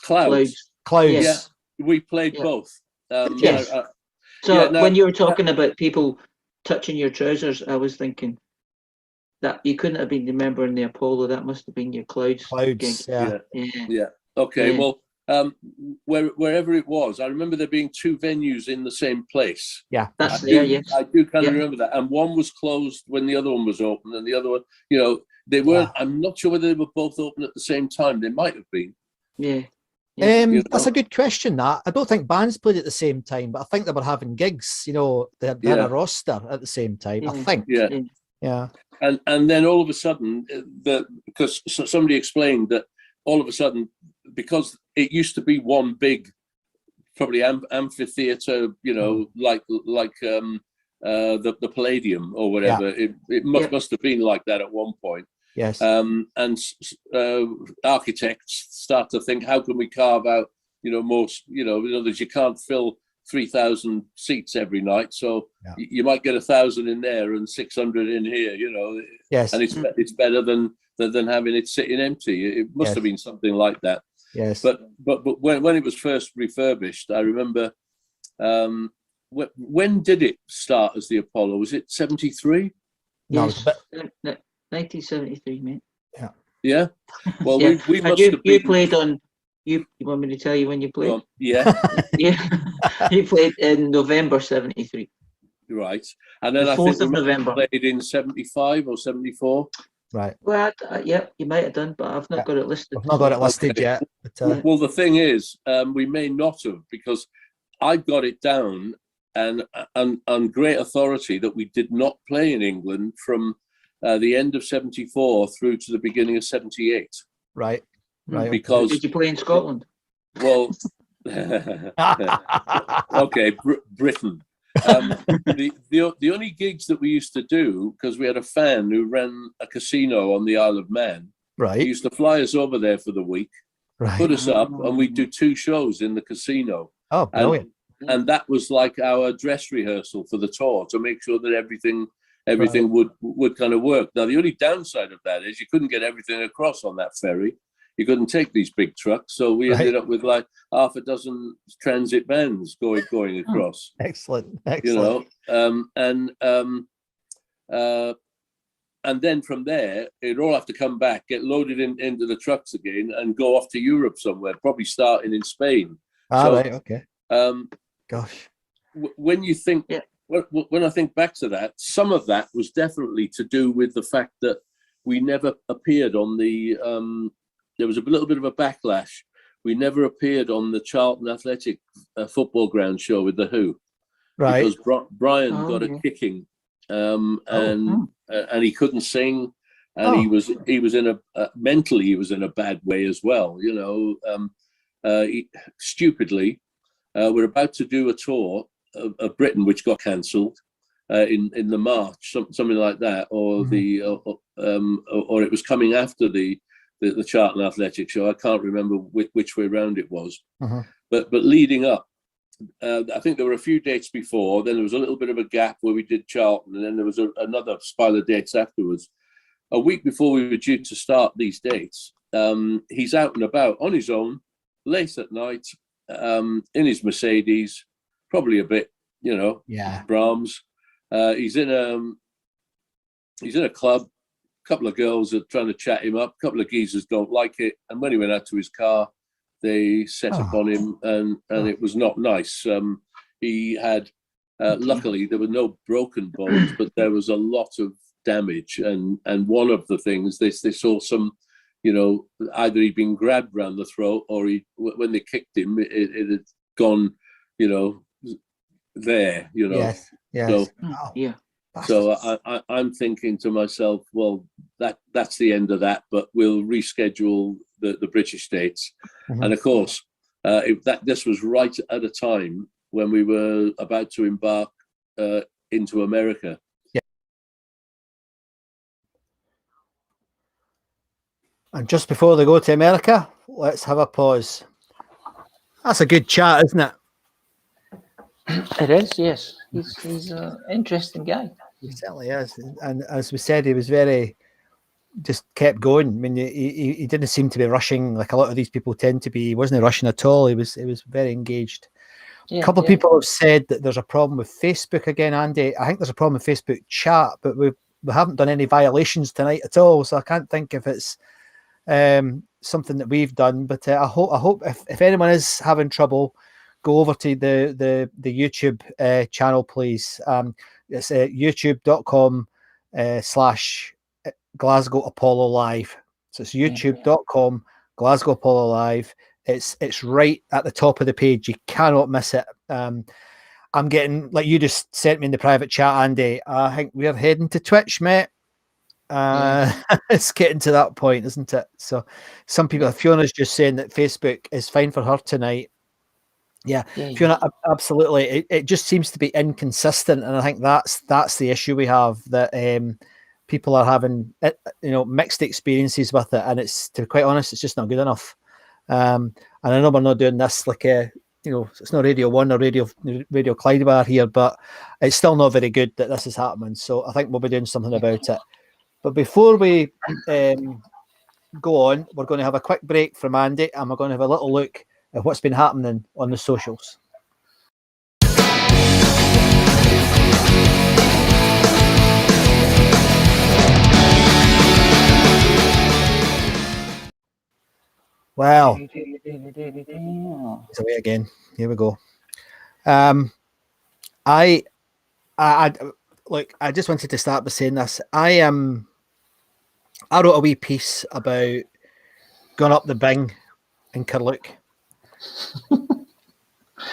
Clouds. Yeah, we played both. When you were talking about people touching your trousers, I was thinking that you couldn't have been remembering the Apollo. That must have been your Clouds gig. Yeah. Okay. Well, wherever it was, I remember there being two venues in the same place. Yeah, I do kind of remember that. And one was closed when the other one was open, and the other one, they weren't. I'm not sure whether they were both open at the same time. They might have been. Yeah. That's a good question. That I don't think bands played at the same time, but I think they were having gigs. They had a roster at the same time. I think. Yeah. And then all of a sudden, because somebody explained that all of a sudden, because it used to be one big, probably amphitheater, like the Palladium or whatever. It must have been like that at one point. Yes. And architects start to think, how can we carve out, more, in other words, you can't fill 3,000 seats every night. So you might get 1,000 in there and 600 in here, Yes. And it's better than having it sitting empty. It must have been something like that. Yes. But when it was first refurbished, I remember, when did it start as the Apollo? Was it 73? Yes. 1973, mate. Yeah. Yeah. Well, we must you have been... played on. You want me to tell you when you played? Yeah. You played in November 73. Right, and then the 4th of November. Played in 75 or 74. Right. Well, you might have done, but I've not got it listed. I've not got it listed yet. But, well, the thing is, we may not have, because I got it down and on great authority that we did not play in England from the end of 74 through to the beginning of 78. Right. Because did you play in Scotland? Well, okay, Britain. The only gigs that we used to do, because we had a fan who ran a casino on the Isle of Man. Right. He used to fly us over there for the week, put us up, and we'd do 2 shows in the casino. Oh, brilliant. And that was like our dress rehearsal for the tour, to make sure that everything would kind of work. Now, the only downside of that is you couldn't get everything across on that ferry. You couldn't take these big trucks, so we ended up with like half a dozen transit vans going across. Excellent. And then from there, it'd all have to come back, get loaded into the trucks again, and go off to Europe somewhere, probably starting in Spain. Right, okay. Gosh, when you think, when I think back to that, some of that was definitely to do with the fact that we never appeared on the. There was a little bit of a backlash. We never appeared on the Charlton Athletic football ground show with the Who, right? Because Brian got a kicking, and he couldn't sing, and he was in a mentally he was in a bad way as well. Stupidly, we're about to do a tour of Britain, which got cancelled in the March, something like that, or or it was coming after the the Charlton Athletic show. I can't remember which way round it was, but leading up, I think there were a few dates before. Then there was a little bit of a gap where we did Charlton, and then there was another spile of dates afterwards. A week before we were due to start these dates, he's out and about on his own, late at night, in his Mercedes, probably a bit, Brahms. He's in a club. A couple of girls are trying to chat him up. A couple of geezers don't like it, and when he went out to his car, they set upon him, and it was not nice. He had, luckily, there were no broken bones, but there was a lot of damage. And one of the things they saw some, either he'd been grabbed round the throat, or when they kicked him, it had gone, there. Yes. So, yeah. So I'm thinking to myself, well, that's the end of that, but we'll reschedule the British dates. And of course, this was right at a time when we were about to embark into America. Yeah. And just before they go to America, let's have a pause. That's a good chat, isn't it? It is, yes. He's an interesting guy. He certainly is. And as we said, he was just kept going. I mean, he didn't seem to be rushing like a lot of these people tend to be. He wasn't rushing at all. He was very engaged. A couple of people have said that there's a problem with Facebook again, Andy. I think there's a problem with Facebook chat, but we haven't done any violations tonight at all. So I can't think if it's something that we've done. But I hope if anyone is having trouble, go over to the YouTube channel, please. It's youtube.com/Glasgow Apollo Live. So it's youtube.com Glasgow Apollo Live. It's right at the top of the page. You cannot miss it. I'm getting, like you just sent me in the private chat, Andy, I think we're heading to Twitch, mate. It's getting to that point, isn't it? So some people, Fiona's just saying that Facebook is fine for her tonight. Yeah, Fiona, absolutely. It just seems to be inconsistent, and I think that's the issue we have, that people are having mixed experiences with it, and it's, to be quite honest, it's just not good enough. And I know we're not doing this like it's not Radio 1 or Radio Clydesdale here, but it's still not very good that this is happening. So I think we'll be doing something about it. But before we go on, we're going to have a quick break from Andy, and we're going to have a little look at what's been happening on the socials. Well, it's away again. Here we go. I just wanted to start by saying this. I wrote a wee piece about going up the Bing in Carluke. It's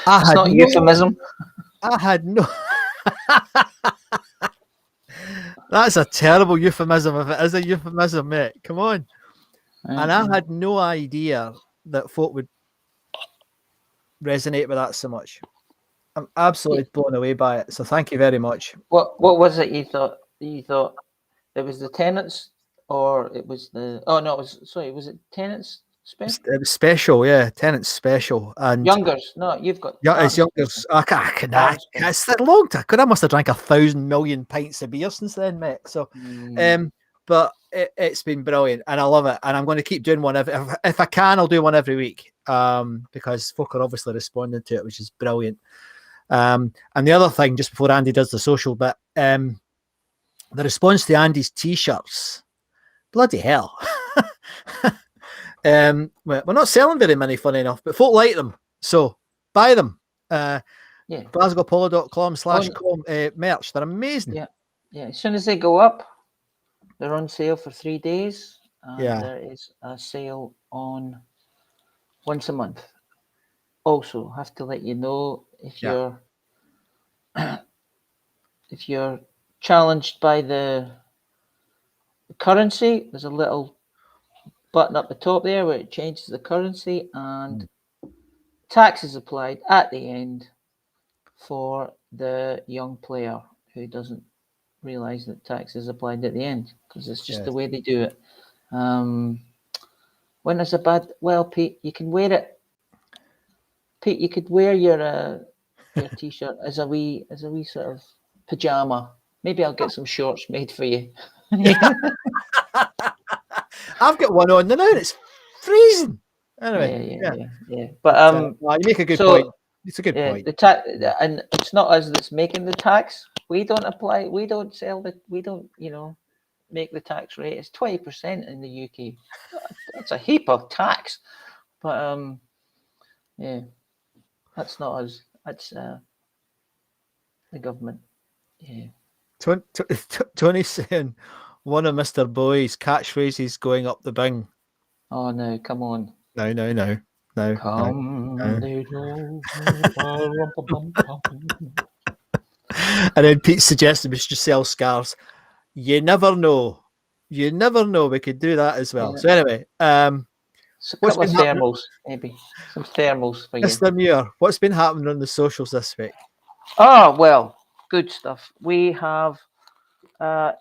not a euphemism. I had no. That's a terrible euphemism. If it is a euphemism, mate, come on. And I had no idea that folk would resonate with that so much. I'm absolutely blown away by it. So thank you very much. What was it you thought? You thought it was the Tenants, or it was the? Oh no, was it Tenants special? It was special, yeah. Tenants special and Youngers. No, you've got. Yeah, it's Youngers. It's a long time. I must have drank 1,000 million pints of beer since then, mate. So, but it's been brilliant, and I love it. And I'm going to keep doing one if I can. I'll do one every week, because folk are obviously responding to it, which is brilliant. And the other thing, just before Andy does the social bit, the response to Andy's t-shirts, bloody hell. We're not selling very many, funny enough, but folk like them, so buy them. GlasgowPolo.com/com merch. They're amazing. Yeah. As soon as they go up, they're on sale for 3 days. There is a sale on once a month. Also, have to let you know if you're challenged by the currency, there's a little button up the top there where it changes the currency, and tax is applied at the end for the young player who doesn't realize that tax is applied at the end, because it's just the way they do it. When there's a bad, well, Pete, you can wear it. Pete, you could wear your t-shirt as a wee sort of pajama.Maybe I'll get some shorts made for you. I've got one on now. It's freezing. Anyway, yeah. But you make a good point. It's a good point. The and it's not us that's making the tax. We don't apply. We don't sell the. We don't, make the tax rate. It's 20% in the UK. That's a heap of tax. But yeah, that's not us. That's the government. Yeah. Tony's saying one of Mr. Boy's catchphrases going up the bing. Oh no! Come on. No. Come, little. And then Pete suggested we should just sell scarves. You never know. We could do that as well. Yeah. So anyway, So a couple of thermals, maybe some thermals for you. Mr. Muir, what's been happening on the socials this week? Oh well, good stuff. We have. I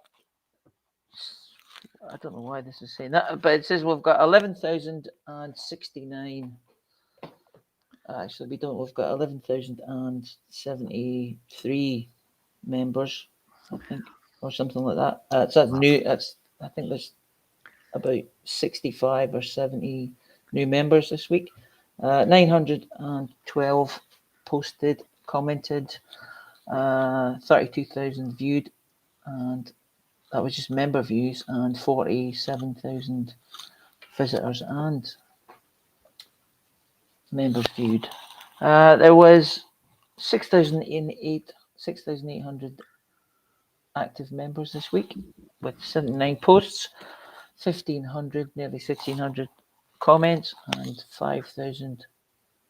don't know why this is saying that, but it says we've got 11,069. Actually, we don't. We've got 11,073 members, I think, or something like that. That's new. I think there's about 65 or 70 new members this week. 912 posted, commented, 32,000 viewed, and that was just member views, and 47,000 visitors and members viewed. There was 6,800 active members this week with 79 posts, 1,500, nearly 1,600 comments, and 6,000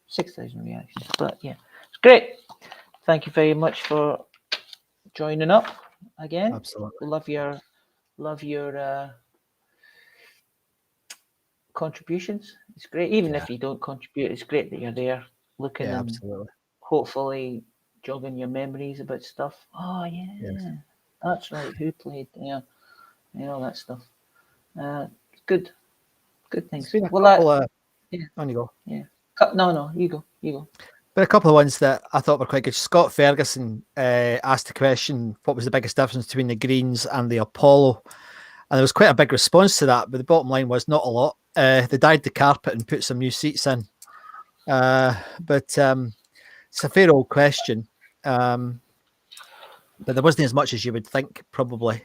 reactions. But yeah, it's great. Thank you very much for joining up again. Absolutely. Love your contributions. It's great. Even if you don't contribute, it's great that you're there looking and hopefully jogging your memories about stuff. Oh yeah, that's right. Who played? Yeah, all that stuff. Good things. On you go. Yeah. No, you go. But a couple of ones that I thought were quite good. Scott Ferguson asked the question, what was the biggest difference between the Greens and the Apollo? And there was quite a big response to that, but the bottom line was not a lot. They dyed the carpet and put some new seats in. But it's a fair old question. But there wasn't as much as you would think, probably.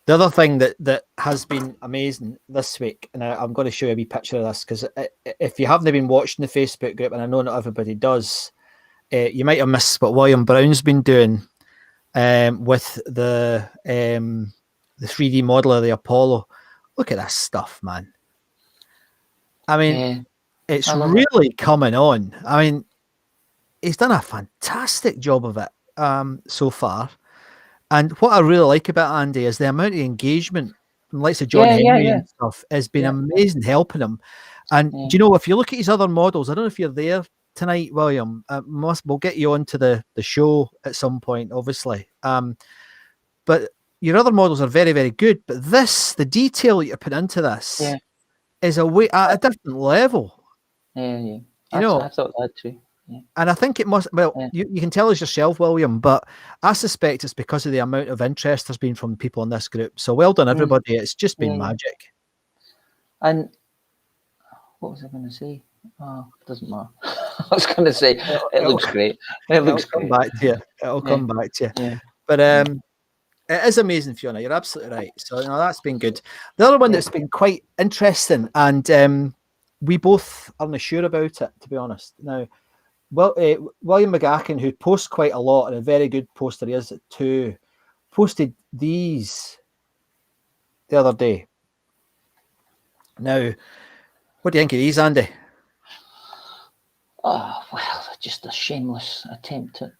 The other thing that has been amazing this week, and I'm going to show you a wee picture of this, because if you haven't been watching the Facebook group, and I know not everybody does, you might have missed what William Brown's been doing with the 3D model of the Apollo. Look at this stuff, man. I mean, it's really coming on. I mean, he's done a fantastic job of it so far. And what I really like about Andy is the amount of engagement from the likes of John Henry and stuff has been amazing, helping him. And do you know, if you look at his other models, I don't know if you're there tonight, William. We'll get you onto the show at some point, obviously. But your other models are very, very good. But the detail that you put into this is at a different level. Yeah. I thought that too. Yeah. And I think it must, you can tell us yourself, William, but I suspect it's because of the amount of interest there's been from people in this group. So well done, everybody. It's just been magic. And what was I going to say? Oh, it doesn't matter. I was going to say, it looks great. It'll come back to you. It'll come back to you. Yeah. But it is amazing, Fiona. You're absolutely right. So that's been good. The other one that's been quite interesting, and we both aren't sure about it, to be honest. Now, William McGacken, who posts quite a lot, and a very good poster he is too, posted these the other day. Now, what do you think of these, Andy? Oh, well, just a shameless attempt at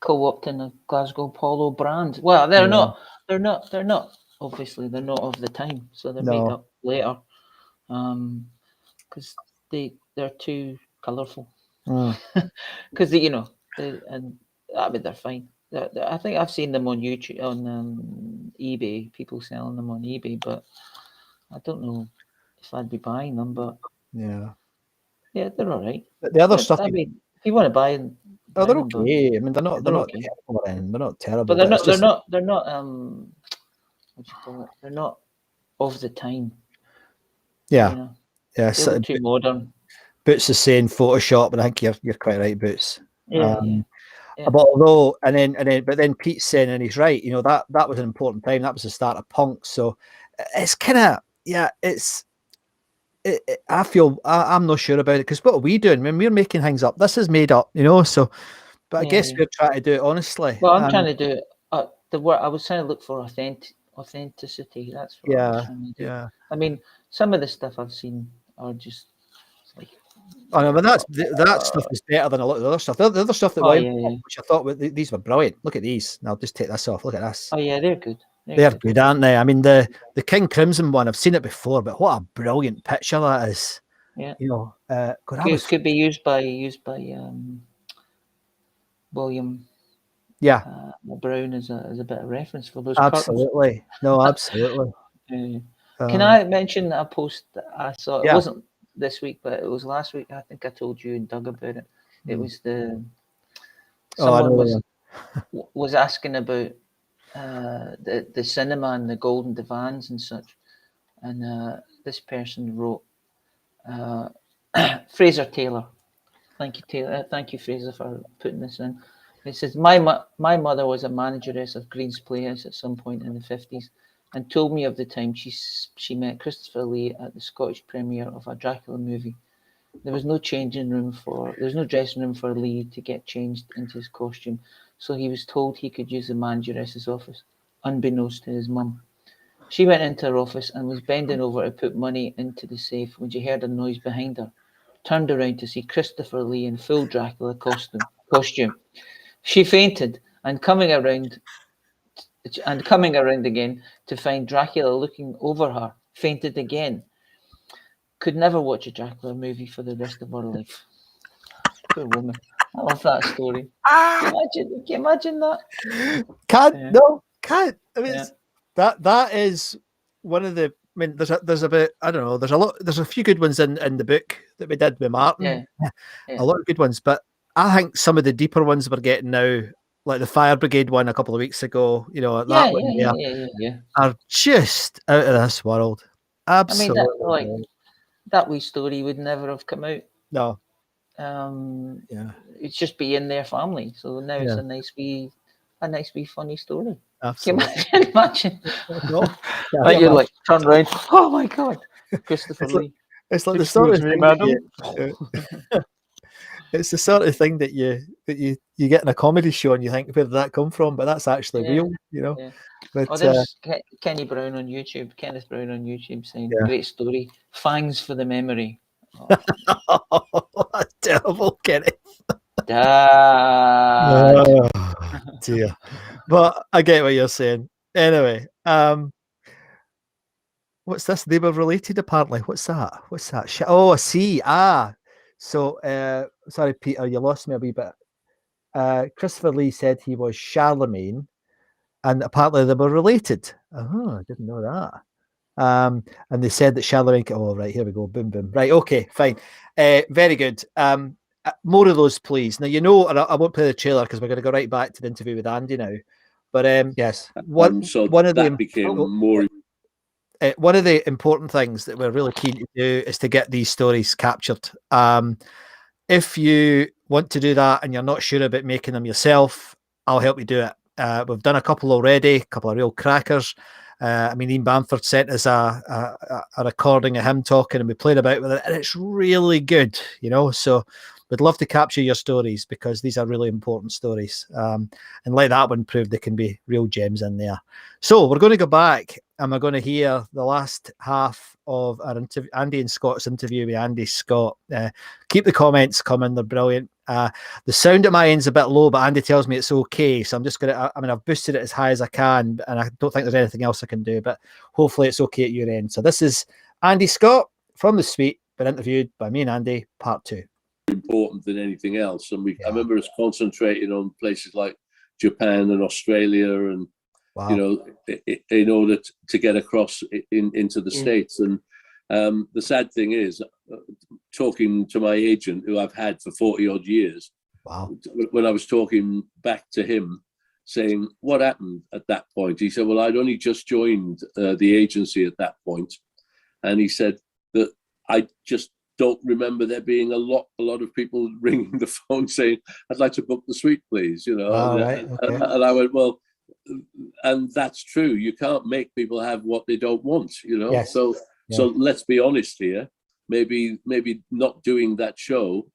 co-opting a Glasgow Polo brand. Well, they're not. Obviously, they're not of the time, so they're made up later. Because they're too colourful. Because they're fine. I think I've seen them on YouTube, on eBay, people selling them on eBay, but I don't know if I'd be buying them. But yeah, they're all right. the other stuff. I mean, if you want to buy them, oh, they're them, but okay. I mean, they're not okay. terrible, they're not terrible, But they're it's just, not what do you call it? They're not of the time. yeah, You know? yeah. They look too modern. Boots is saying Photoshop, and I think you're quite right, Boots. Yeah. But although, but then Pete's saying, and he's right, you know, that was an important time. That was the start of punk. So it's kind of, yeah, I feel, I'm not sure about it, because what are we doing when we're making things up? This is made up, you know, so, but I guess we're trying to do it honestly. Well, I'm trying to do it. The word I was trying to look for authenticity. That's what I was trying to do. Yeah. I mean, some of the stuff I've seen are just like. I know, but that stuff is better than a lot of the other stuff. The other stuff that which I thought these were brilliant. Look at these. Now I'll just take this off. Look at this. Oh yeah, they're good. They're good, aren't they? I mean, the King Crimson one, I've seen it before, but what a brilliant picture that is. Yeah. You know, could be used by William. Yeah. Brown as a bit of reference for those. Absolutely. Curtains. No, absolutely. Can I mention a post that I saw? It Yeah. wasn't this week, but it was last week. I think I told you and Doug about it. It was someone was asking about the cinema and the golden divans and such, and this person wrote, Fraser Taylor. Thank you, Taylor. Thank you, Fraser, for putting this in. It says, my mother was a manageress of Green's Playhouse at some point in the 50s and told me of the time she met Christopher Lee at the Scottish premiere of a Dracula movie. There was no dressing room for Lee to get changed into his costume, so he was told he could use the manageress's office, unbeknownst to his mum. She went into her office and was bending over to put money into the safe when she heard a noise behind her. Turned around to see Christopher Lee in full Dracula costume. She fainted and coming around again to find Dracula looking over her, fainted again. Could never watch a Dracula movie for the rest of her life. Poor woman. I love that story. Can you imagine that? Can't. I mean, that is one of the. I mean, there's about, I don't know, there's a few good ones in the book that we did with Martin. Yeah. A lot of good ones, but I think some of the deeper ones we're getting now, like the Fire Brigade one a couple of weeks ago, you know, are just out of this world. Absolutely. I mean, that wee story would never have come out. No. It's just be in their family. So now it's a nice wee funny story. Absolutely. Can you imagine? You're like turn around. Oh my God, Christopher Lee. It's like the sort of thing. It's the sort of thing that you get in a comedy show and you think, where did that come from? But that's actually real, you know. Yeah. But, there's Kenneth Brown on YouTube saying, great story. Fangs for the memory. That's terrible, Kenneth. Dad. Oh, dear. But I get what you're saying. Anyway, what's this? They were related, apparently. What's that? Oh, I see. So, sorry, Peter, you lost me a wee bit. Christopher Lee said he was Charlemagne, and apparently they were related. Oh, I didn't know that. And they said that Charlemagne. Oh, right, here we go. Boom, boom. Right, okay, fine. Very good. More of those, please. Now, you know, and I won't play the trailer because we're going to go right back to the interview with Andy now. But yes, one of the important things that we're really keen to do is to get these stories captured. If you want to do that and you're not sure about making them yourself, I'll help you do it. We've done a couple already, a couple of real crackers. I mean, Ian Bamford sent us a recording of him talking, and we played about with it, and it's really good, you know. So we'd love to capture your stories because these are really important stories. And like that one proved, there can be real gems in there. So we're going to go back and we're going to hear the last half of our Andy and Scott's interview with Andy Scott. Keep the comments coming. They're brilliant. The sound at my end's a bit low, but Andy tells me it's okay. So I'm just going to, I've boosted it as high as I can, and I don't think there's anything else I can do, but hopefully it's okay at your end. So this is Andy Scott from the Suite, been interviewed by me and Andy, part 2. Important than anything else. And I remember us concentrating on places like Japan and Australia, and Wow. you know, in order to get across into the States. And the sad thing is, talking to my agent, who I've had for 40 odd years, Wow. when I was talking back to him, saying what happened at that point, he said, well, I'd only just joined the agency at that point, and he said that I just don't remember there being a lot of people ringing the phone saying, I'd like to book the suite, please, you know. And I went, well, and that's true. You can't make people have what they don't want, you know. Yes. So let's be honest here. Maybe not doing that show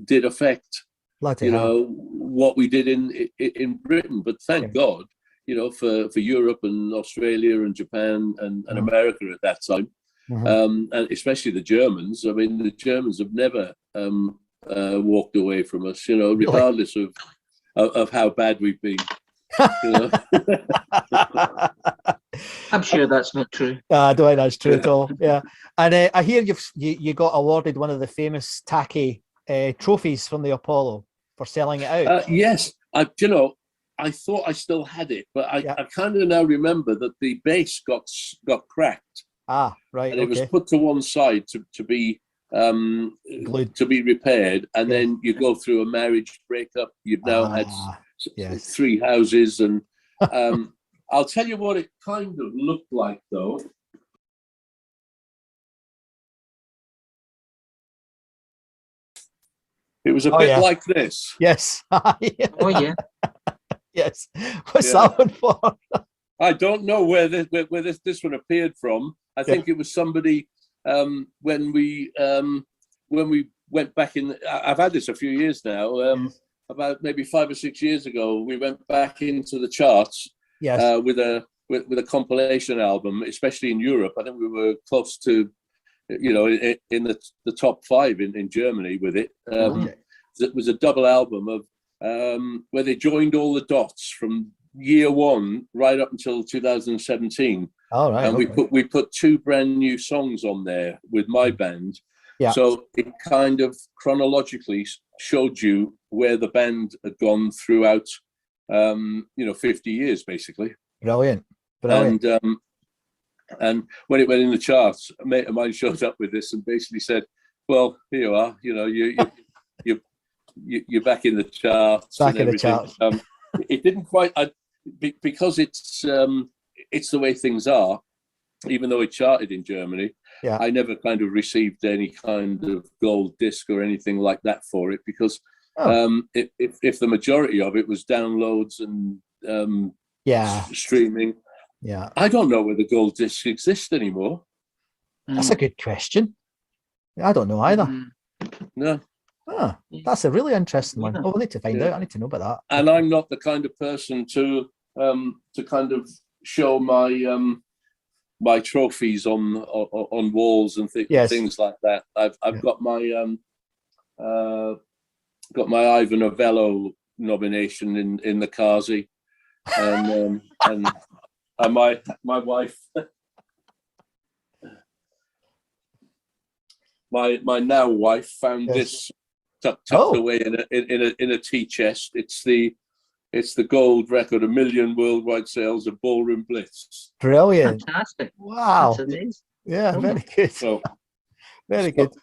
did affect, Bloody you hell. know, what we did in Britain. But thank God, you know, for Europe and Australia and Japan and America at that time. And especially the Germans. I mean, the Germans have never walked away from us, you know, regardless of how bad we've been. You know? I'm sure that's not true. I don't think that's true at all. Yeah, and I hear you got awarded one of the famous tacky trophies from the Apollo for selling it out. Yes, you know, I thought I still had it, but I kind of now remember that the base got cracked. Ah, right. And it was put to one side to be glued, to be repaired, and then you go through a marriage breakup. You've now had 3 houses, and I'll tell you what it kind of looked like, though. It was a bit like this. Yes. Oh yeah. Yes. What's that one for? I don't know where this one appeared from. I think it was somebody when we went back in. I've had this a few years now. About maybe 5 or 6 years ago, we went back into the charts with a compilation album, especially in Europe. I think we were close to, you know, in the top 5 in Germany with it. It was a double album of where they joined all the dots from year 1 right up until 2017. All right. And we put 2 brand new songs on there with my band. Yeah. So it kind of chronologically showed you where the band had gone throughout, 50 years basically. Brilliant. And when it went in the charts, a mate of mine showed up with this and basically said, "Well, here you are. You know, you're back in the charts." Back in the charts. It didn't quite because it's the way things are. Even though it charted in Germany, I never kind of received any kind of gold disc or anything like that for it, because if the majority of it was downloads and streaming, I don't know whether gold discs exist anymore. That's a good question. I don't know either. No. That's a really interesting one. Oh, we'll need to find out. I need to know about that. And I'm not the kind of person to kind of show my trophies on walls and things like that. I've got my Ivor Novello nomination in the Kazi, and my wife, my now wife, found this tucked away in a tea chest. It's the gold record, 1 million worldwide sales of Ballroom Blitz. Brilliant. Fantastic. Wow. Yeah, very good. Very good.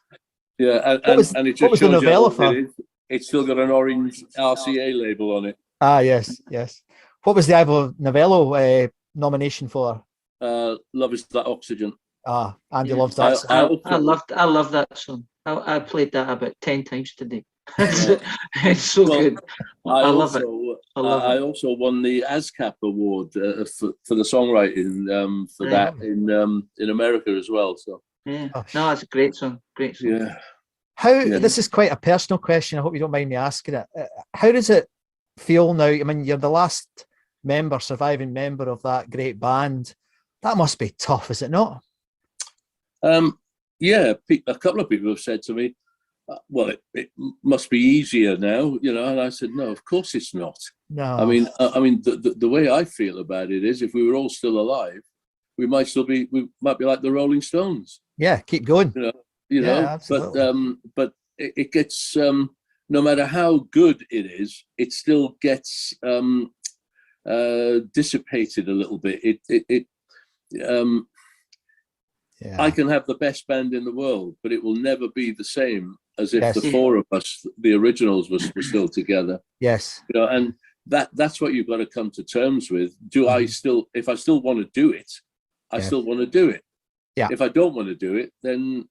Yeah, and it just shows you it's still got an orange RCA label on it. Ah, yes. What was the Ivor Novello nomination for? Love Is That Oxygen. Ah, Andy loves that song. I love that song. I played that about 10 times today. It's so good. I love it. I also won the ASCAP award for the songwriting for that in America as well. So no, it's a great song. Great song. Yeah. This is quite a personal question. I hope you don't mind me asking it. How does it feel now? I mean, you're the last surviving member of that great band. That must be tough, is it not? Yeah, a couple of people have said to me, well, it must be easier now, you know. And I said, no, of course it's not. No. I mean, the way I feel about it is, if we were all still alive, we might be like the Rolling Stones. Yeah, keep going. You know. Absolutely. But it gets no matter how good it is, it still gets dissipated a little bit. I can have the best band in the world, but it will never be the same as if the four of us, the originals, were still together. Yes. You know, and that's what you've got to come to terms with. I still, if I still want to do it, I still want to do it. Yeah. If I don't want to do it, then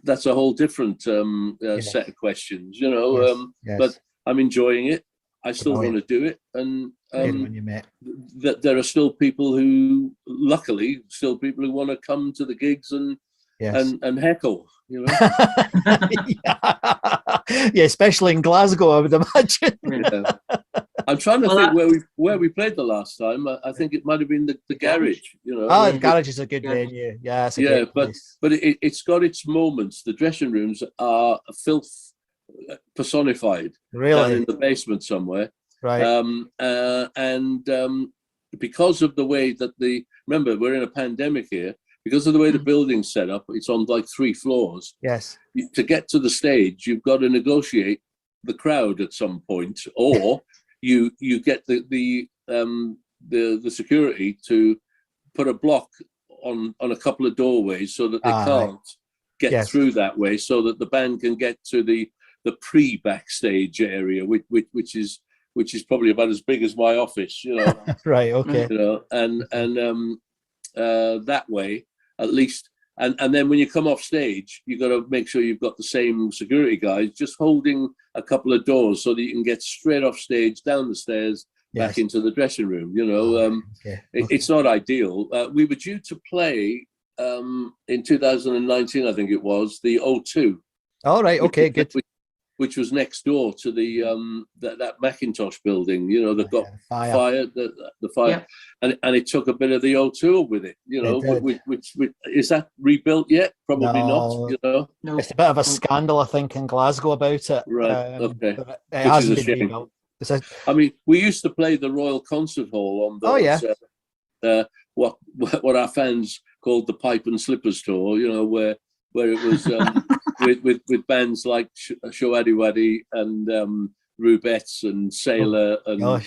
that's a whole different set of questions, you know. But I'm enjoying it. I still want to do it, and there are still people who, luckily, want to come to the gigs and heckle, you know. Especially in Glasgow, I would imagine. I'm trying to think where we played the last time. I think it might have been the garage, you know. Oh, the garage is a good venue. Yeah, it's a great place. But it's got its moments. The dressing rooms are filth personified, really, down in the basement somewhere. Right. Because of the way that remember, we're in a pandemic here. Because of the way the building's set up, it's on like 3 floors. Yes. To get to the stage, you've got to negotiate the crowd at some point, or you get the security to put a block on a couple of doorways so that they can't get through that way, so that the band can get to the pre-backstage area, which is probably about as big as my office, you know. Right. Okay. You know, and that way, at least, and then when you come off stage, you've got to make sure you've got the same security guys just holding a couple of doors so that you can get straight off stage, down the stairs, back into the dressing room. You know, it's not ideal. We were due to play in 2019, I think it was, the O2. All right. Okay. Good. Which was next door to the that Macintosh building, you know, that got fired, the fire, and it took a bit of the O2 with it, you know. Which is that rebuilt yet? Probably not. You know, it's a bit of a scandal, I think, in Glasgow about it. Right. Okay. It hasn't been rebuilt. I mean, we used to play the Royal Concert Hall on those. What our fans called the Pipe and Slippers tour, you know, where it was with bands like Showaddy and Rubettes and Sailor and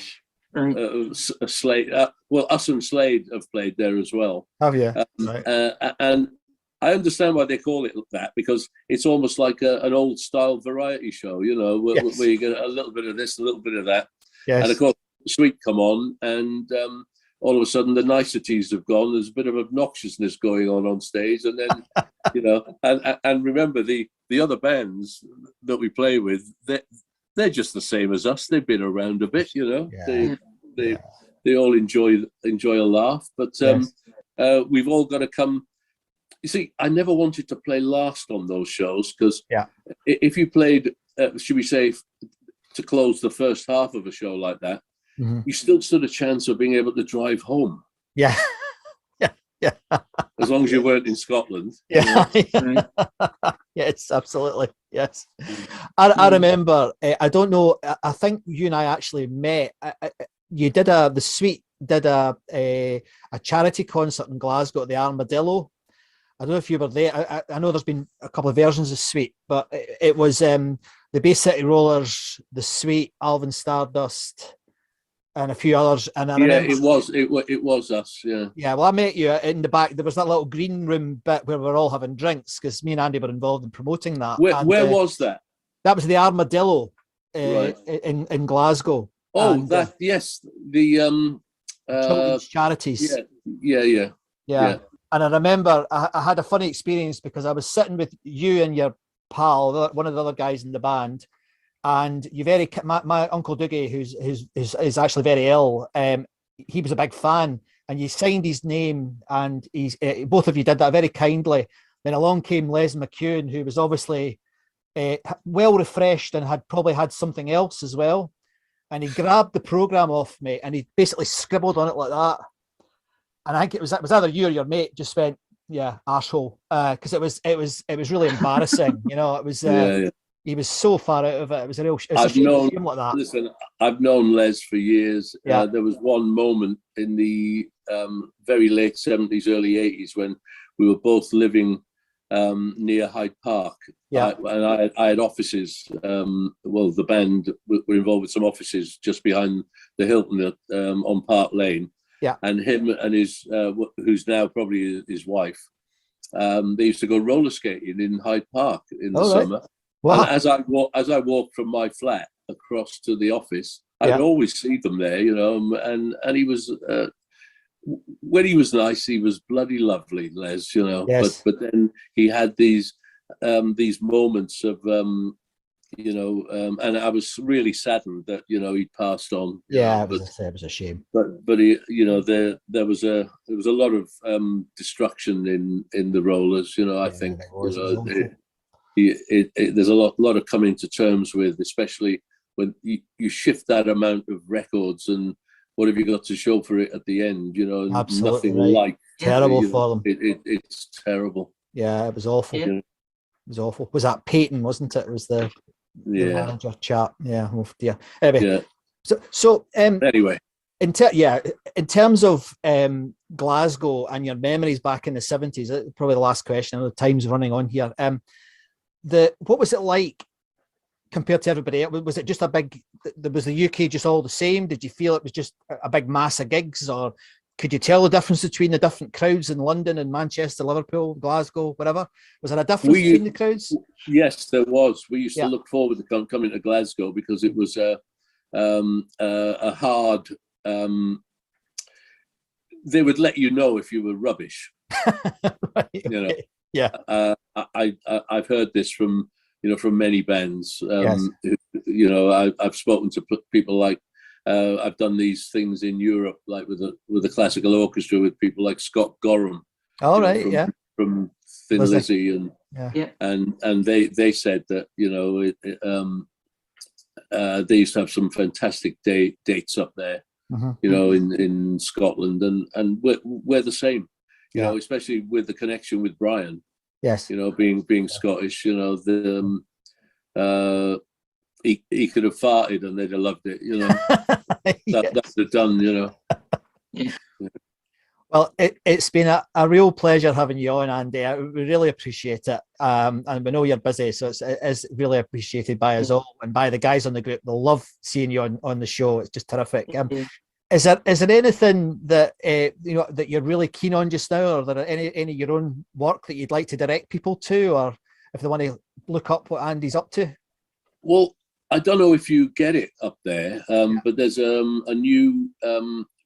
Slade. Well, us and Slade have played there as well. Have you? And I understand why they call it that, because it's almost like an old style variety show, you know, where you get a little bit of this, a little bit of that. Yes. And of course, Sweet come on, and all of a sudden the niceties have gone. There's a bit of obnoxiousness going on stage, and then you know, and remember the other bands that we play with, they're just the same as us. They've been around a bit, you know. They all enjoy a laugh, but we've all got to come. You see, I never wanted to play last on those shows, because if you played, should we say, to close the first half of a show like that, you still stood a chance of being able to drive home. Yeah. As long as you weren't in Scotland. Yeah. Yes, absolutely. Yes. I remember, I don't know, I think you and I actually met. You did the Sweet did a charity concert in Glasgow at the Armadillo. I don't know if you were there. I know there's been a couple of versions of Sweet, but it was the Bay City Rollers, the Sweet, Alvin Stardust, and a few others. And I remember, it was us. Yeah. Yeah. Well, I met you in the back. There was that little green room bit where we were all having drinks, because me and Andy were involved in promoting that. Where was that? That was the Armadillo in Glasgow. Oh, and, yes, the children's charities. Yeah. And I remember I had a funny experience, because I was sitting with you and your pal, one of the other guys in the band, and my Uncle Dougie, who's actually very ill, he was a big fan, and you signed his name, and he's both of you did that very kindly. Then along came Les McEwen, who was obviously well refreshed and had probably had something else as well, and he grabbed the program off me and he basically scribbled on it like that. And I think it was either you or your mate just went, arsehole, because it was really embarrassing. You know, it was he was so far out of it. It was a real shame like that. Listen, I've known Les for years. Yeah. There was one moment in the very late 70s, early 80s when we were both living near Hyde Park. Yeah. I had offices. Well, the band were involved with some offices just behind the Hilton on Park Lane. Yeah. And him and his, who's now probably his wife, they used to go roller skating in Hyde Park in the summer. Wow. And as I walked from my flat across to the office, I'd always see them there, you know. And he was, when he was nice, he was bloody lovely, Les, you know. Yes. But then he had these moments of, you know, and I was really saddened that, you know, he passed on. Yeah, it was a shame. But he, you know, there was a lot of destruction in the rollers, you know. I think there's a lot of coming to terms with, especially when you shift that amount of records and what have you got to show for it at the end, you know. Absolutely nothing like terrible for them. It's terrible. Yeah, it was awful. Yeah. It was awful. Was that Peyton, wasn't it? It was the manager chap. Yeah. Oh dear. Anyway. Yeah. So anyway. In terms of Glasgow and your memories back in the 70s, probably the last question. I know the time's running on here. What was it like compared to everybody else? Was it just a big? Was the UK just all the same? Did you feel it was just a big mass of gigs, or could you tell the difference between the different crowds in London and Manchester, Liverpool, Glasgow, whatever? Was there a difference between the crowds? Yes, there was. We used to look forward to coming to Glasgow because it was a hard. They would let you know if you were rubbish. Right, you know. Yeah. I've heard this from many bands. You know, I've spoken to people like I've done these things in Europe, like with a classical orchestra with people like Scott Gorham. All right, from Thin Lizzy, and they said that, you know, they used to have some fantastic dates up there, you know, in Scotland, and we're the same, you know, especially with the connection with Brian. Yes, you know, being Scottish, you know, he could have farted and they'd have loved it, you know. That's the done, you know. Yeah. Well, it's been a real pleasure having you on, Andy. We really appreciate it. And we know you're busy, so it's really appreciated by us all and by the guys on the group. They'll love seeing you on the show. It's just terrific. Is there anything that you know that you're really keen on just now, or there any of your own work that you'd like to direct people to, or if they want to look up what Andy's up to? Well, I don't know if you get it up there, but there's a new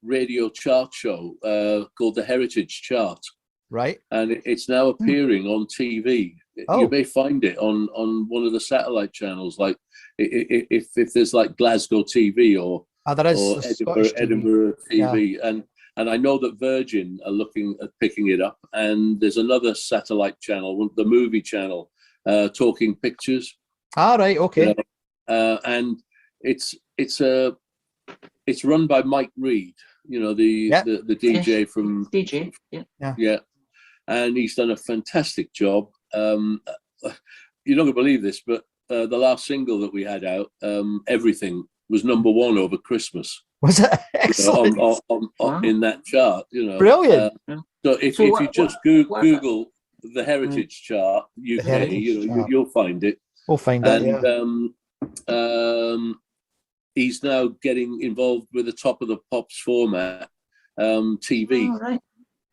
radio chart show called the Heritage Chart, right? And it's now appearing on TV. You may find it on one of the satellite channels, like if there's like Glasgow TV or Edinburgh TV, and I know that Virgin are looking at picking it up, and there's another satellite channel, the movie channel, Talking Pictures. All right, okay. And it's run by Mike Reed, you know, the DJ from DJ, and he's done a fantastic job. You're not gonna believe this, but the last single that we had out, Everything, was #1 over Christmas. Was it? Excellent. In that chart, you know. Brilliant. So if you just Google the Heritage Chart UK, you'll find it. We'll find it. And he's now getting involved with the Top of the Pops format TV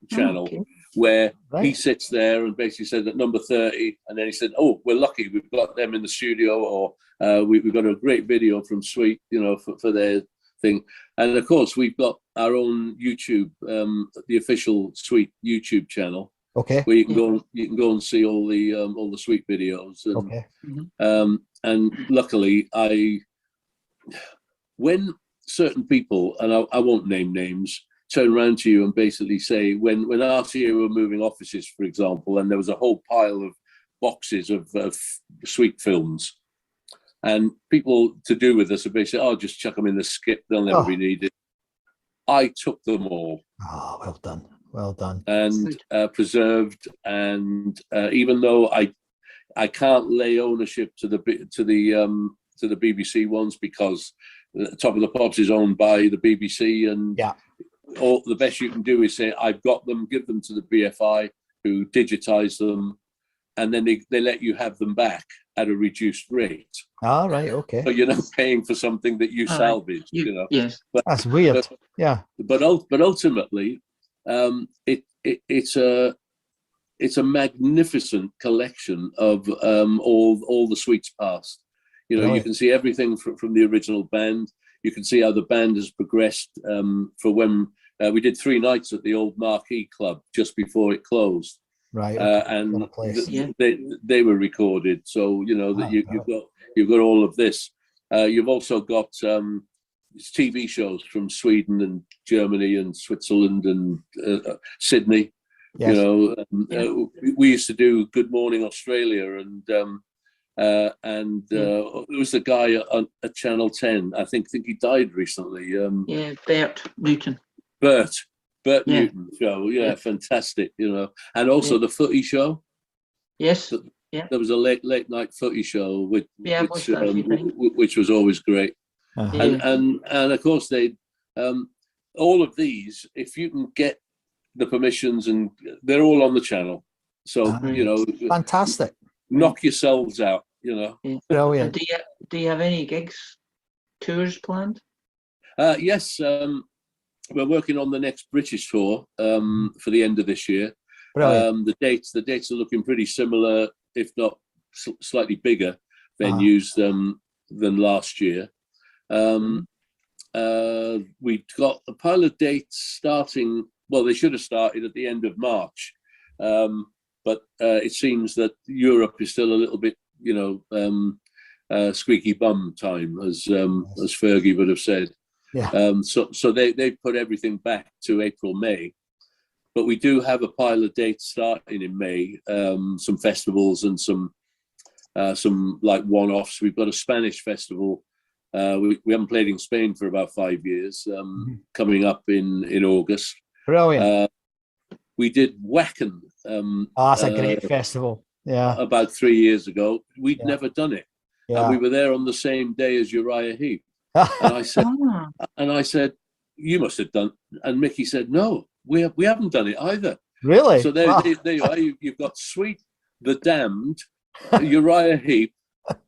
channel, where he sits there and basically said that number 30, and then he said, "Oh, we're lucky we've got them in the studio," or we've got a great video from Sweet, you know, for their thing. And of course, we've got our own YouTube, the official Sweet YouTube channel. Okay. Where you can go and see all the Sweet videos. And, and luckily, when certain people, and I won't name names, turn around to you and basically say, when RTA were moving offices, for example, and there was a whole pile of boxes of Sweet films, and people to do with us would basically, "Oh, just chuck them in the skip; they'll never be needed." I took them all. Oh, well done. Well done. And preserved, and even though I can't lay ownership to the BBC ones, because Top of the Pops is owned by the BBC, and all the best you can do is say, "I've got them," give them to the BFI, who digitize them, and then they let you have them back at a reduced rate. Ah, right, okay. So you're not paying for something that you salvaged, you know. Yes. But, that's weird. But ultimately, it's a magnificent collection of all the suites past. You know, you can see everything from the original band. You can see how the band has progressed for when we did 3 nights at the old Marquee Club just before it closed. Right. And they were recorded. So, you know, that you've got all of this. You've also got TV shows from Sweden and Germany and Switzerland and Sydney. Yes. You know, we used to do Good Morning Australia, and there was a guy at Channel 10. I think he died recently. Bert Newton. Bert Newton show. Yeah, fantastic. You know, and also the footy show. Yes. There was a late night footy show which was always great. And of course they all of these, if you can get the permissions, and they're all on the channel, so you know, fantastic. Knock yourselves out, you know. Brilliant. Do you have any gigs, tours planned? Yes, we're working on the next British tour for the end of this year. The dates are looking pretty similar, if not slightly bigger venues than last year. We got a pile of dates starting. Well, they should have started at the end of March, but it seems that Europe is still a little bit, you know, squeaky bum time, as Fergie would have said. Yeah. So they put everything back to April, May, but we do have a pile of dates starting in May. Some festivals and some like one-offs. We've got a Spanish festival. We haven't played in Spain for about 5 years. Coming up in August. Brilliant. We did Wacken. That's a great festival. Yeah. About 3 years ago. We'd never done it. Yeah. And we were there on the same day as Uriah Heep. And I said, you must have done. And Mickey said, no, we haven't done it either. Really? So there you are. You've got Sweet, The Damned, Uriah Heep,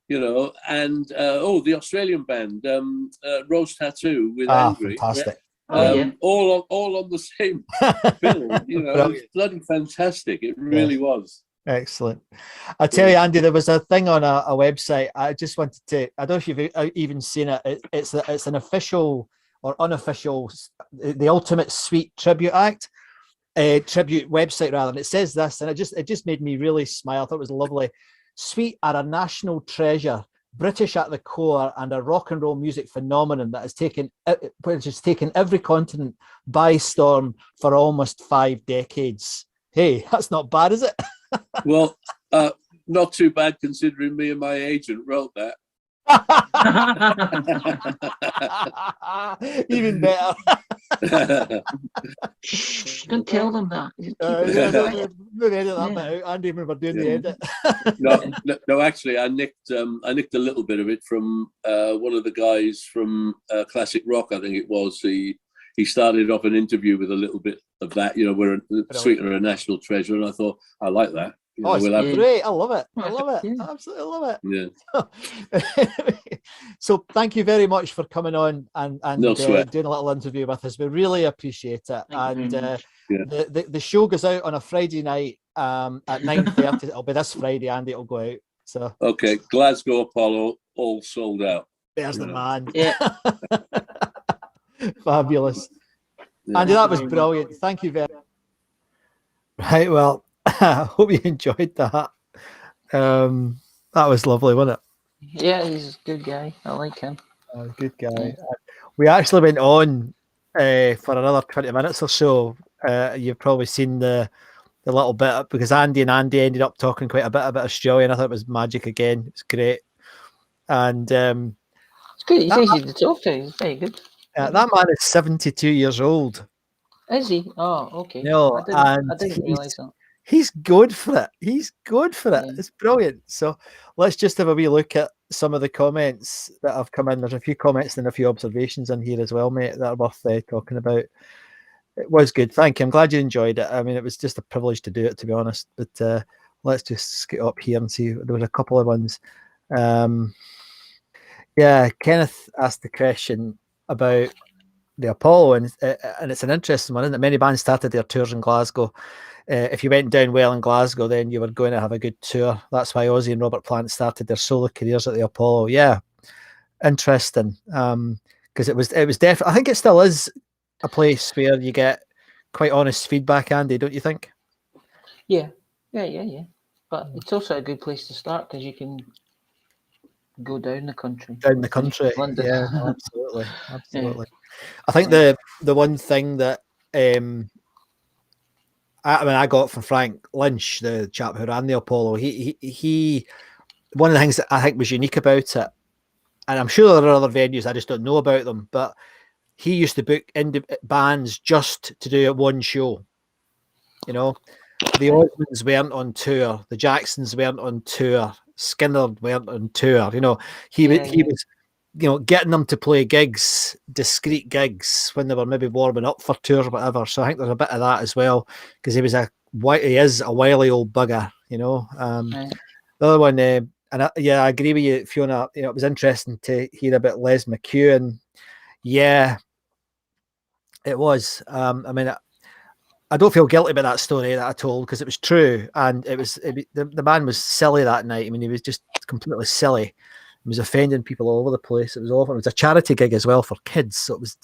you know, and the Australian band, Rose Tattoo with Angry. Fantastic. All on the same bill. You know, it's bloody fantastic. It really was. Excellent. I tell you, Andy, there was a thing on a website. I just wanted to, I don't know if you've even seen it. It's an official or unofficial, the Ultimate Sweet Tribute Act, tribute website rather. And it says this, and it just made me really smile. I thought it was lovely. Sweet are a national treasure, British at the core, and a rock and roll music phenomenon that has taken every continent by storm for almost 5 decades. Hey, that's not bad, is it? Well, not too bad considering me and my agent wrote that. Even better. Don't tell them that. Maybe edit that bit out. Andy, when we're doing the edit. No, actually, I nicked a little bit of it from one of the guys from Classic Rock. I think it was. He started off an interview with a little bit of that. You know, we're Sweet are a national treasure, and I thought I like that. It's great. I love it. I love it. Yeah. Absolutely love it. Yeah. So thank you very much for coming on and doing a little interview with us. We really appreciate it. The show goes out on a Friday night at 9:30. It'll be this Friday, Andy. It'll go out. So okay, Glasgow Apollo, all sold out. There's the man. Yeah. Fabulous. Andy, that was brilliant. Thank you very much. Right, well, I hope you enjoyed that. That was lovely, wasn't it? Yeah, he's a good guy. I like him. Good guy. Yeah. We actually went on for another 20 minutes or so. You've probably seen the little bit, because Andy ended up talking quite a bit about Australia, and I thought it was magic again. It's great. And it's good. He's easy to talk to. He's very good. That man is 72 years old. Is he? Oh, okay. No, I didn't realise that. He's good for it. He's good for it. Yeah. It's brilliant. So let's just have a wee look at some of the comments that have come in. There's a few comments and a few observations in here as well, mate, that are worth talking about. It was good. Thank you. I'm glad you enjoyed it. I mean, it was just a privilege to do it, to be honest. But let's just get up here and see. There was a couple of ones. Yeah, Kenneth asked the question about the Apollo, and it's an interesting one, isn't it? Many bands started their tours in Glasgow. If you went down well in Glasgow, then you were going to have a good tour. That's why Ozzy and Robert Plant started their solo careers at the Apollo. Yeah, interesting. Because it was definitely. I think it still is a place where you get quite honest feedback, Andy. Don't you think? Yeah. But it's also a good place to start because you can go down the country. London. Yeah, absolutely. Yeah. I think the one thing that I got from Frank Lynch, the chap who ran the Apollo, he one of the things that I think was unique about it, and I'm sure there are other venues, I just don't know about them, but he used to book bands just to do one show. You know, the Osmonds weren't on tour, the Jacksons weren't on tour, Skinner weren't on tour. You know, he was, you know, getting them to play gigs, discreet gigs when they were maybe warming up for tours or whatever. So I think there's a bit of that as well, because he is a wily old bugger. You know, the other one, and I agree with you, Fiona. You know, it was interesting to hear about Les McEwen. Yeah, it was. I mean, I don't feel guilty about that story that I told, because it was true, and the man was silly that night. I mean, he was just completely silly. He was offending people all over the place. It was awful. It was a charity gig as well for kids, so it was.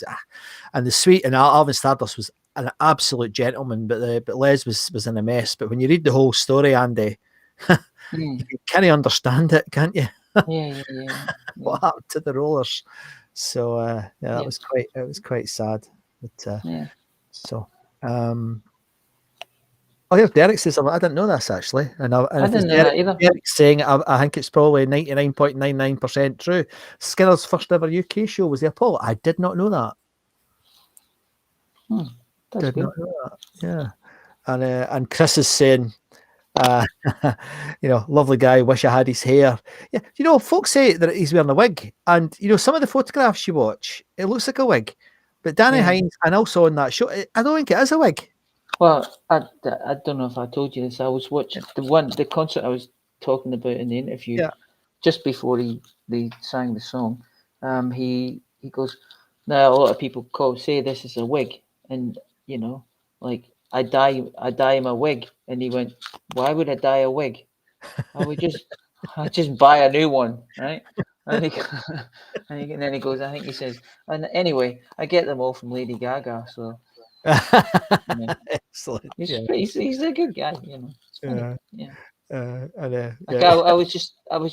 And the suite and Alvin Stardust was an absolute gentleman, but Les was in a mess. But when you read the whole story, Andy, you kind of understand it, can't you? Yeah. What happened to the Rollers? So that was quite sad. But so. Oh, here's Derek says something. I didn't know this actually, and I didn't know that either. Derek's saying I think it's probably 99.99% true. Skinner's first ever UK show was the Apollo. I did not know that. Not know that. Yeah, and Chris is saying, you know, lovely guy. Wish I had his hair. Yeah, you know, folks say that he's wearing a wig, and you know, some of the photographs you watch, it looks like a wig. But Danny Hines, and also on that show, I don't think it is a wig. Well, I don't know if I told you this. I was watching the concert I was talking about in the interview. Yeah. Just before they sang the song, he goes, now a lot of people say this is a wig, and you know, like I dye my wig, and he went, why would I dye a wig? I just buy a new one, right? And then he goes, I think he says, and anyway, I get them all from Lady Gaga, so excellent. He's a good guy, you know. I was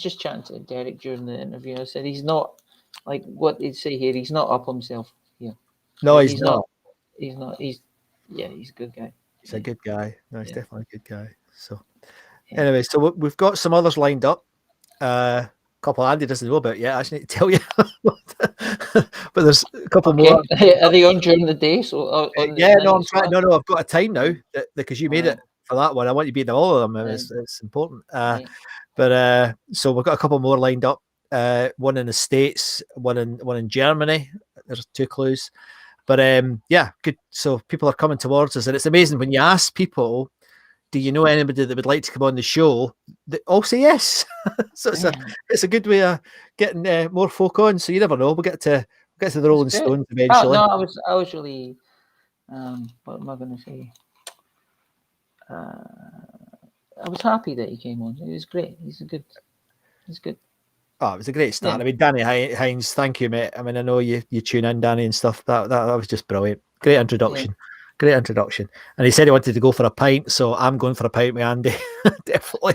just chatting to Derek during the interview. I said he's not like what they'd say here. He's not up himself here. No, he's not. He's not. He's a good guy. He's a good guy. No, he's definitely a good guy. So anyway, so we've got some others lined up. Couple Andy doesn't know about yet. I just need to tell you. But there's a couple more. Are they on during the day? So I'm trying. No, I've got a time now because you made it for that one. I want you to be in all of them. It's important. But so we've got a couple more lined up. One in the States, one in Germany. There's 2 clues. But good. So people are coming towards us, and it's amazing when you ask people, do you know anybody that would like to come on the show? They all say yes. So it's a good way of getting more folk on. So you never know. We'll get to the Rolling Stones eventually. I was really what am I going to say? I was happy that he came on. It was great. He's good. Oh, it was a great start. I mean, Danny Hines, thank you, mate. I mean, I know you tune in, Danny, and stuff. That was just brilliant. Great introduction. Yeah. Great introduction. And he said he wanted to go for a pint, so I'm going for a pint with Andy. Definitely.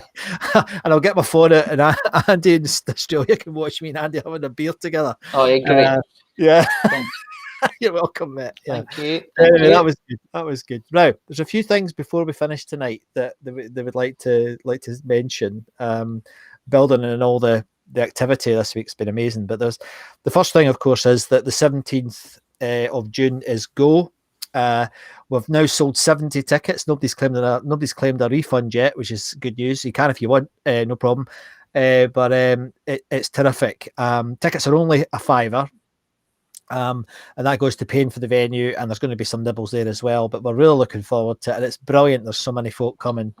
And I'll get my phone out, and Andy in Australia can watch me and Andy having a beer together. Oh, yeah, great. Yeah. You're welcome, mate. Yeah. Thank you. That was good. Now, there's a few things before we finish tonight that they would like to mention. Building on all the activity this week's been amazing. But there's the first thing, of course, is that the 17th of June is Go. We've now sold 70 tickets. Nobody's claimed a refund yet, which is good news. You can if you want, no problem. But it's terrific. Tickets are only a £5, and that goes to paying for the venue. And there's going to be some nibbles there as well. But we're really looking forward to it, and it's brilliant. There's so many folk coming.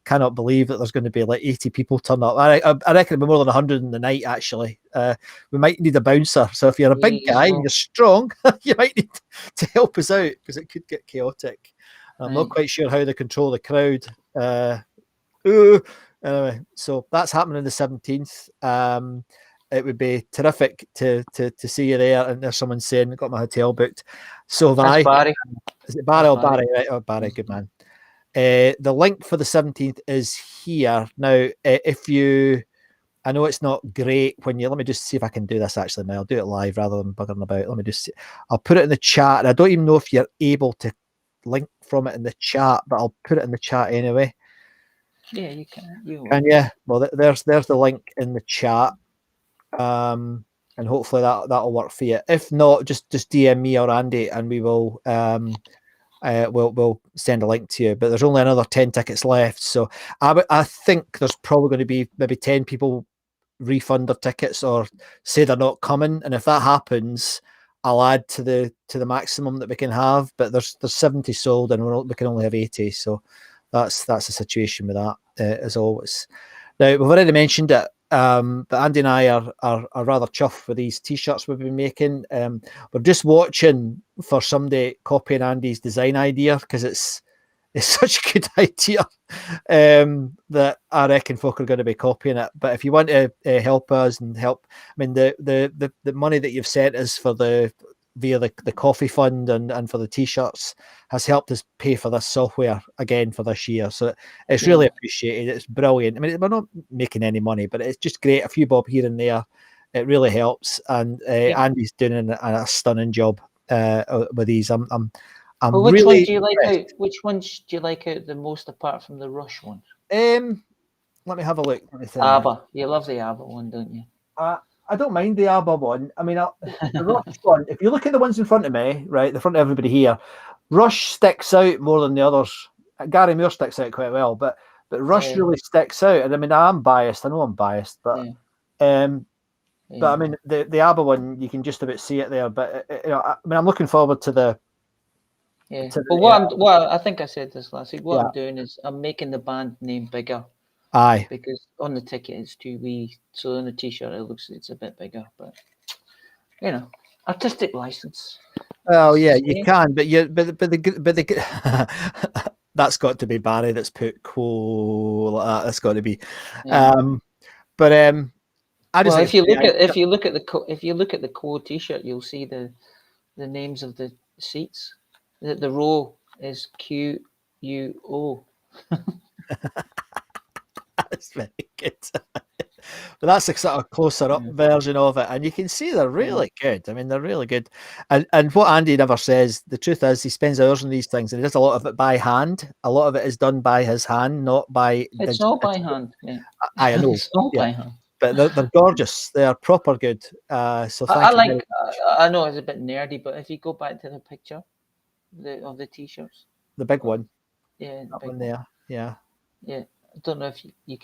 cannot believe that there's going to be like 80 people turn up. I reckon it'll be more than 100 in the night, actually. We might need a bouncer. So if you're a big guy and you're strong, you might need to help us out because it could get chaotic. I'm not quite sure how they control the crowd. Anyway, so that's happening on the 17th. It would be terrific to see you there. And there's someone saying, got my hotel booked. So have I. Barry. Is it Barry? Oh, Barry, right? Oh, Barry, good man. The link for the 17th is here. Now, if you, I know it's not great when you, let me just see if I can do this actually now. I'll do it live rather than buggering about. Let me just see. I'll put it in the chat. I don't even know if you're able to link from it in the chat, but I'll put it in the chat anyway. Yeah, you can. Can you? Well, there's the link in the chat. And hopefully that'll work for you. If not, just DM me or Andy and we will we'll send a link to you. But there's only another 10 tickets left, so I think there's probably going to be maybe 10 people refund their tickets or say they're not coming, and if that happens, I'll add to the maximum that we can have. But there's 70 sold and we can only have 80, so that's the situation with that, as always. Now, we've already mentioned it, but Andy and I are rather chuffed with these t-shirts we've been making. We're just watching for somebody copying Andy's design idea, because it's such a good idea that I reckon folk are going to be copying it. But if you want to help us and help, I mean, the money that you've sent us for via the coffee fund and for the t-shirts has helped us pay for this software again for this year, so it's really appreciated. It's brilliant. I mean, we're not making any money, but it's just great. A few bob here and there, it really helps. And Andy's doing a stunning job with these. I'm well, which really one do you like out? Which ones do you like out the most apart from the Rush ones? Let me have a look. Let me think. ABBA. You love the ABBA one, don't you? I don't mind the ABBA one. I mean, the Rush one, if you look at the ones in front of me, right, the front of everybody here, Rush sticks out more than the others. Gary Moore sticks out quite well, but Rush really sticks out. And I mean, I'm biased. I know I'm biased, but but I mean, the ABBA one, you can just about see it there. But I mean, I'm looking forward to the. Yeah. Well, I think I said this last week. What I'm doing is I'm making the band name bigger. Aye. Because on the ticket it's too wee, so on the t-shirt it's a bit bigger. But artistic license. Oh yeah, you can, but the that's got to be Barry that's put cool like that. That's got to be. I just if you look at the core t-shirt, you'll see the names of the seats. The row is QUO. That's very good. But that's a sort of closer up version of it, and you can see they're really good. I mean, they're really good. And what Andy never says, the truth is, he spends hours on these things, and he does a lot of it by hand. A lot of it is done by his hand, not by. It's all by hand. Yeah. I know. It's all by hand. But they're gorgeous. They are proper good. So I like. I know it's a bit nerdy, but if you go back to the picture of the t-shirts, the big one. Yeah, that one there. Yeah. Yeah. I don't know if you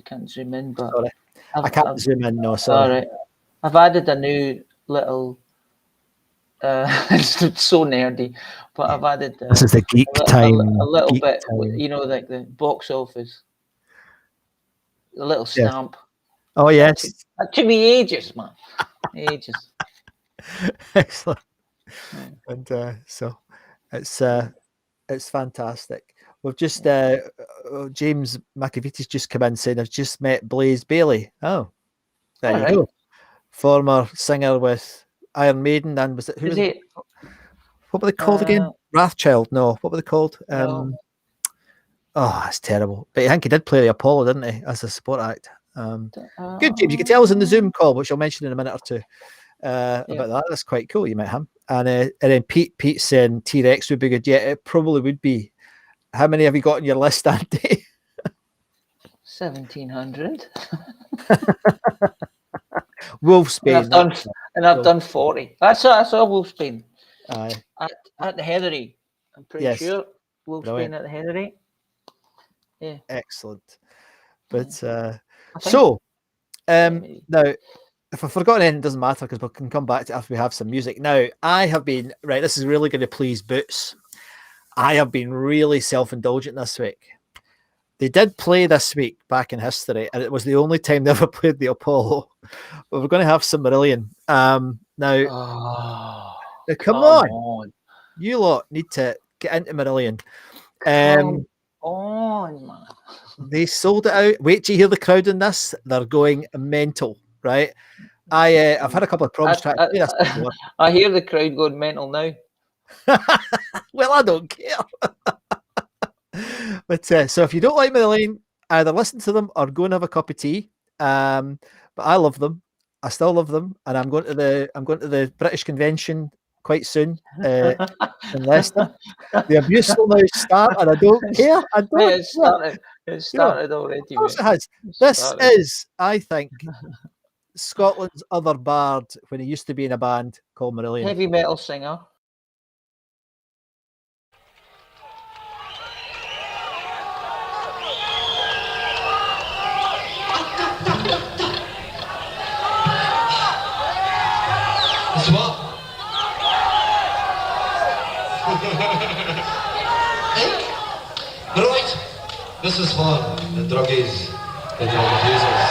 can't zoom in, but sorry. I can't zoom in. No, sorry. All right. I've added a new little. It's so nerdy, but I've added. This is the geek time. A little geek bit, time. like the box office. A little stamp. Oh yes. That took me ages, man. Ages. Excellent. And so it's fantastic. We've just James McAvee's just come in saying I've just met Blaze Bailey. Oh, there you go. Former singer with Iron Maiden, and was it who was it? What were they called again? Wrathchild? No, what were they called? No. Oh, that's terrible. But I think he did play the Apollo, didn't he, as a support act? Good, James. You can tell us in the Zoom call, which I'll mention in a minute or two. About that. That's quite cool. You met him. And then Pete's saying T-Rex would be good. Yeah, it probably would be. How many have you got on your list, Andy? 1,700. Wolfsbane. I've done 40. I saw Wolfsbane. Aye. At the Heathery. I'm pretty sure. Wolfsbane at the Heathery. Yeah. Excellent. But so now, if I've forgotten anything, it doesn't matter because we can come back to it after we have some music. Now, I have been this is really going to please Boots. I have been really self-indulgent this week. They did play this week back in history, and it was the only time they ever played the Apollo. But we're going to have some Marillion. Now, come on. You lot need to get into Marillion. Come on, man. They sold it out. Wait till you hear the crowd in this. They're going mental, right? I've had a couple of problems trying to play this before. I hear the crowd going mental now. Well, I don't care. But so if you don't like Marillion, either listen to them or go and have a cup of tea. But I love them. I still love them, and I'm going to the British Convention quite soon in Leicester. The abuse will now start, and I don't care. It started already. Of course, it has. This is, I think, Scotland's other bard when he used to be in a band called Marillion. Heavy metal singer. What? Right, this is for the druggies, the drug abusers,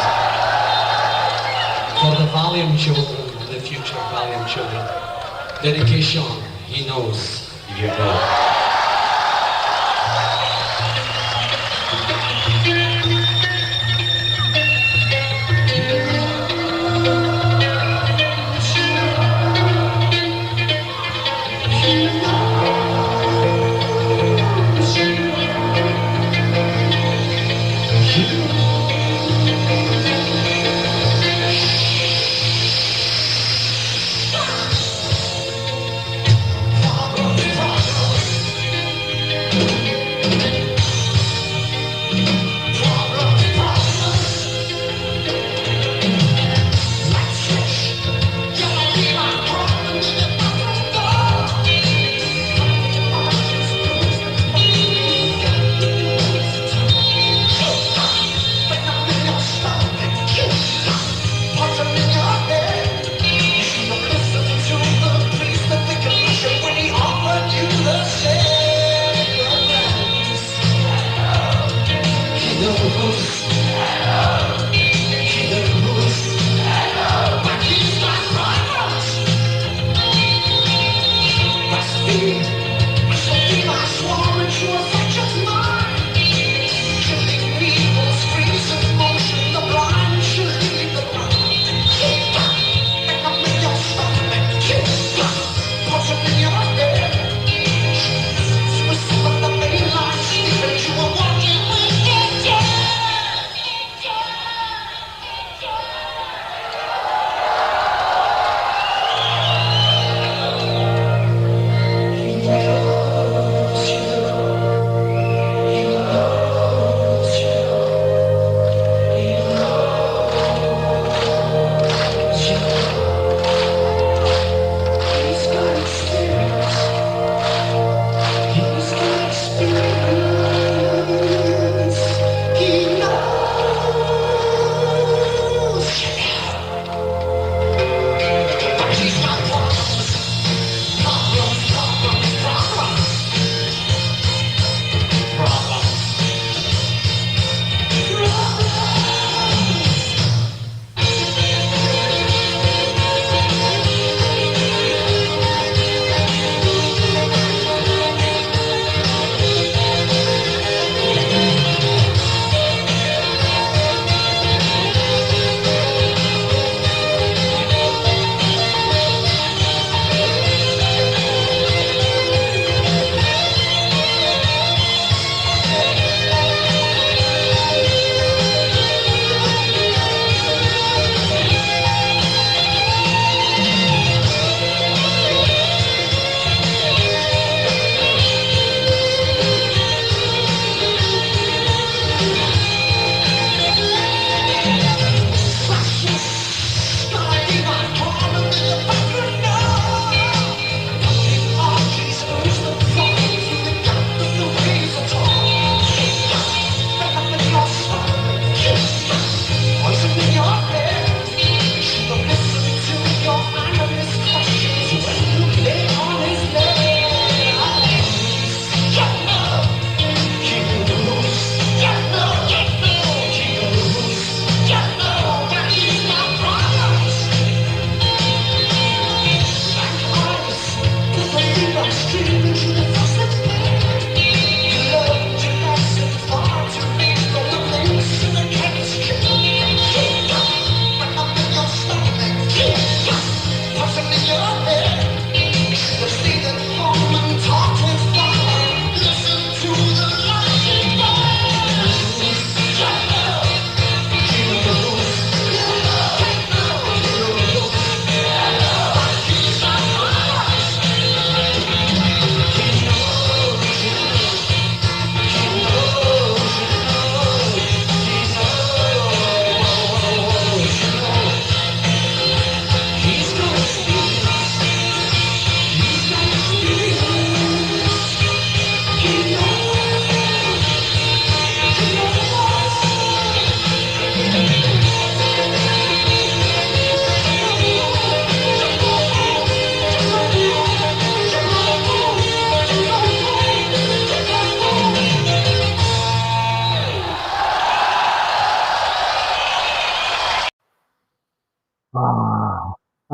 for the Valium children, the future Valium children. Dedication, he knows, you know.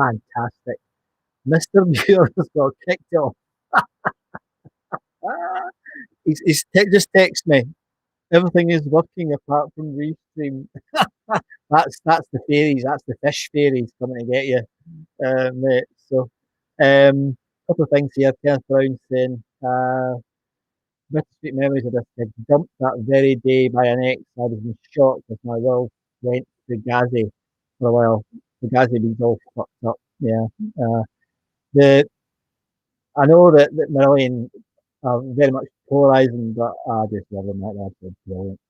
fantastic. Mr. Muir's got kicked off. He's just text me. Everything is working apart from Restream. That's the fairies. That's the fish fairies coming to get you, mate. So, couple of things here. Kenneth Brown saying, bittersweet memories of this kid. Dumped that very day by an ex. I was in shock as my world went to Gazi for a while. The Gazi being all fucked up. Yeah. The I know that Marillion are very much polarising, but I just love them. That's brilliant.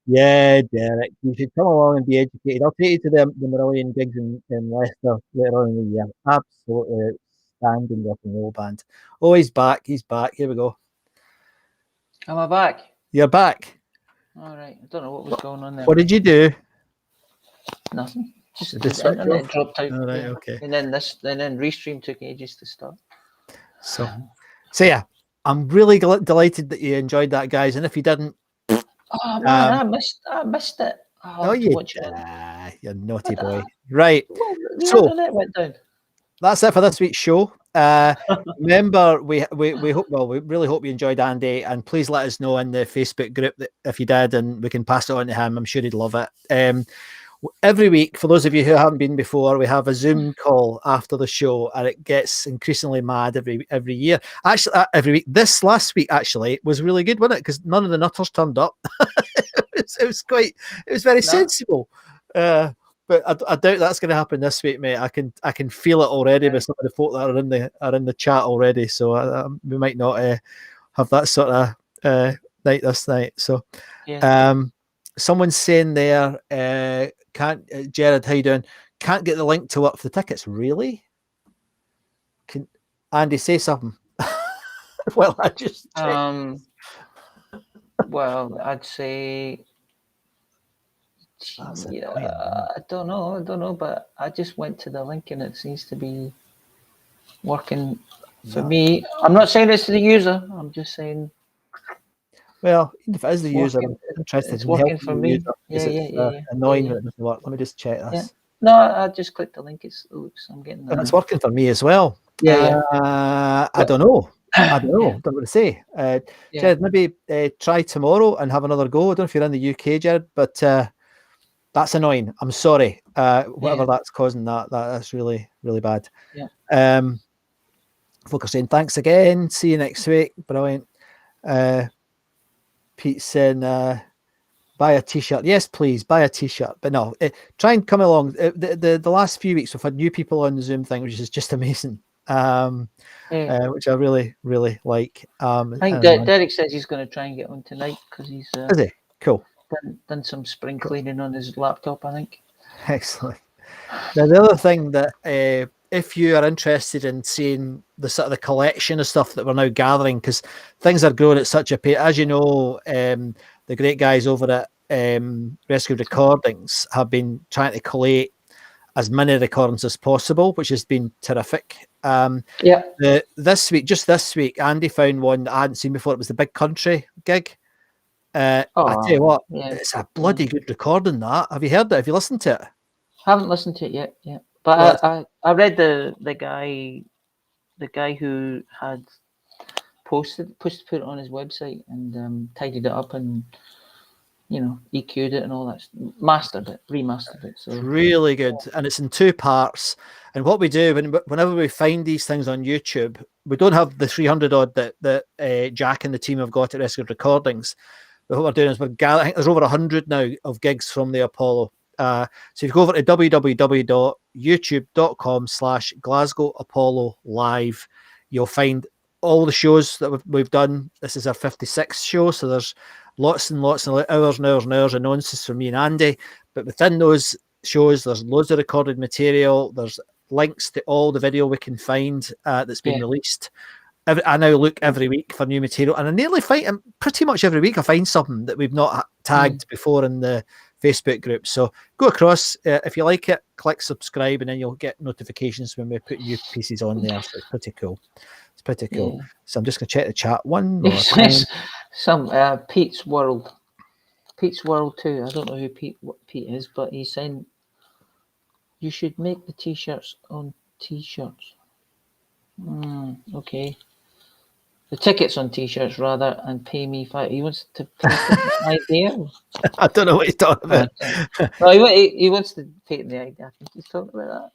Yeah, Derek, you should come along and be educated. I'll take you to the Marillion gigs in Leicester later on in the year. Absolutely outstanding rock and roll band. Oh, he's back. He's back. Here we go. Am I back? You're back. All right. I don't know what was going on there. What did you do? Nothing. Just Did the internet dropped out. All right, okay. And then Restream took ages to start. So yeah, I'm really delighted that you enjoyed that, guys. And if you didn't, oh man, I missed it. Oh, you naughty boy. Right. Well, the so internet went down. That's it for this week's show. Remember, we hope. Well, we really hope you enjoyed Andy, and please let us know in the Facebook group that if you did, and we can pass it on to him. I'm sure he'd love it. Every week, for those of you who haven't been before, we have a Zoom call after the show, and it gets increasingly mad every year. Actually, every week. This last week actually was really good, wasn't it? Because none of the nutters turned up. it was very sensible. But I doubt that's going to happen this week, mate. I can feel it already with some of the folk that are in the chat already. So we might not have that sort of night this night. So, someone's saying there, Jared, how you doing? Can't get the link to work for the tickets. Really? Can Andy say something? Well, I just well, I'd say. I don't know, but I just went to the link and it seems to be working for me. I'm not saying it's the user. I'm just saying. Well, even if it is the user, I'm interested it's in working helping for the me. user. Annoying that it doesn't work. Let me just check this. No, I just clicked the link. I'm getting. And it's working for me as well. I don't know. Don't know what to say. Jared, maybe try tomorrow and have another go. I don't know if you're in the UK, Jared, but that's annoying. I'm sorry. Whatever that's causing that's really, really bad. Folk are saying thanks again. See you next week. Brilliant. Pete's saying buy a t-shirt. Yes, please buy a t-shirt. But no, try and come along. The last few weeks we've had new people on the Zoom thing, which is just amazing. Which I really, really like. I think Derek says he's going to try and get on tonight because he's is he? Cool. Done some spring cleaning on his laptop, I think. Excellent. Now the other thing that if you are interested in seeing the sort of the collection of stuff that we're now gathering, because things are growing at such a pace, as you know, the great guys over at Rescue Recordings have been trying to collate as many recordings as possible, which has been terrific. This week, Andy found one that I hadn't seen before. It was the Big Country gig. I tell you what, it's a bloody good recording. That have you heard it? Have you listened to it? Haven't listened to it yet. Yeah, but I read the guy who had put it on his website and tidied it up and EQ'd it and all that, remastered it. So it's really good, and it's in 2 parts. And what we do whenever we find these things on YouTube, we don't have the 300 odd that Jack and the team have got at Rescue Recordings. But what we're doing is I think there's over 100 now of gigs from the Apollo. So if you go over to www.youtube.com/Glasgow Apollo Live, you'll find all the shows that we've done. This is our 56th show, so there's lots and lots of hours and hours and hours of nonsense from me and Andy. But within those shows, there's loads of recorded material. There's links to all the video we can find that's been released. I now look every week for new material, and I nearly find pretty much every week I find something that we've not tagged before in the Facebook group. So go across, if you like it, click subscribe, and then you'll get notifications when we put new pieces on there. So it's pretty cool. So I'm just going to check the chat one more time. Some Pete's World 2. I don't know who Pete is, but he's saying You should make the t-shirts on t-shirts. Okay. The tickets on t-shirts rather, and pay me $5. He wants to patent the idea. I don't know what he's talking about. No, he wants to patent the idea. I think he's talking about that.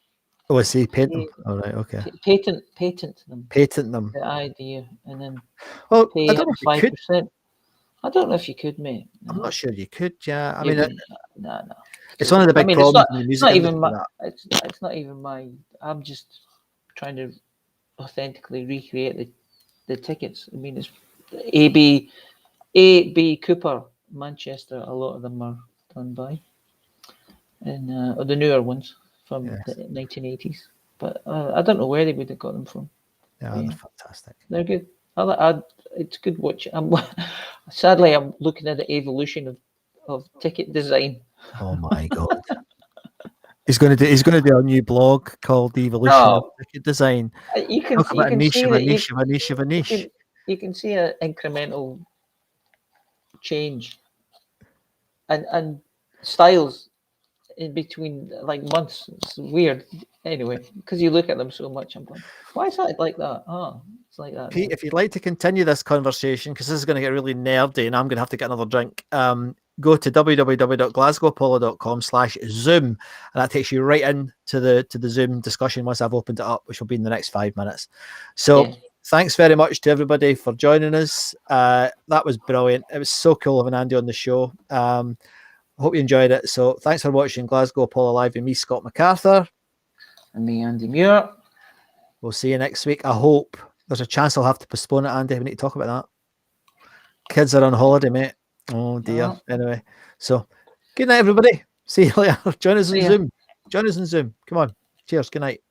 Oh, I see. Patent them. All right. Okay. Patent them. Patent them. The idea, and then Well, pay I don't know if you could. 5%. I don't know if you could, mate. No. I'm not sure you could. Yeah. I You mean, wouldn't. No. it's one of the big problems in the music It's not even industry, my. It's not even my. I'm just trying to authentically recreate the tickets. I mean, it's AB Cooper, Manchester. A lot of them are done by, and the newer ones from the 1980s. But I don't know where they would have got them from. Yeah, they're fantastic. They're good. It's good watching. Sadly, I'm looking at the evolution of ticket design. Oh my God. He's going to do a new blog called The Evolution of Ticket Design. You can Talk about a niche see of a that niche of a niche of a niche. You can see an incremental change and styles in between, like, months. It's weird. Anyway, because you look at them so much, I'm going, why is that like that? Oh, it's like that. Pete, if you'd like to continue this conversation, because this is going to get really nerdy and I'm going to have to get another drink, go to www.glasgowpolo.com/Zoom, and that takes you right into the Zoom discussion once I've opened it up, which will be in the next 5 minutes. So thanks very much to everybody for joining us. That was brilliant. It was so cool having Andy on the show. I hope you enjoyed it. So thanks for watching Glasgow Polo Live with me, Scott MacArthur. And me, Andy Muir. We'll see you next week. I hope. There's a chance I'll have to postpone it, Andy. We need to talk about that. Kids are on holiday, mate. Oh dear. Anyway, so good night, everybody. See you later. Join us on Zoom. Join us on Zoom. Come on. Cheers. Good night.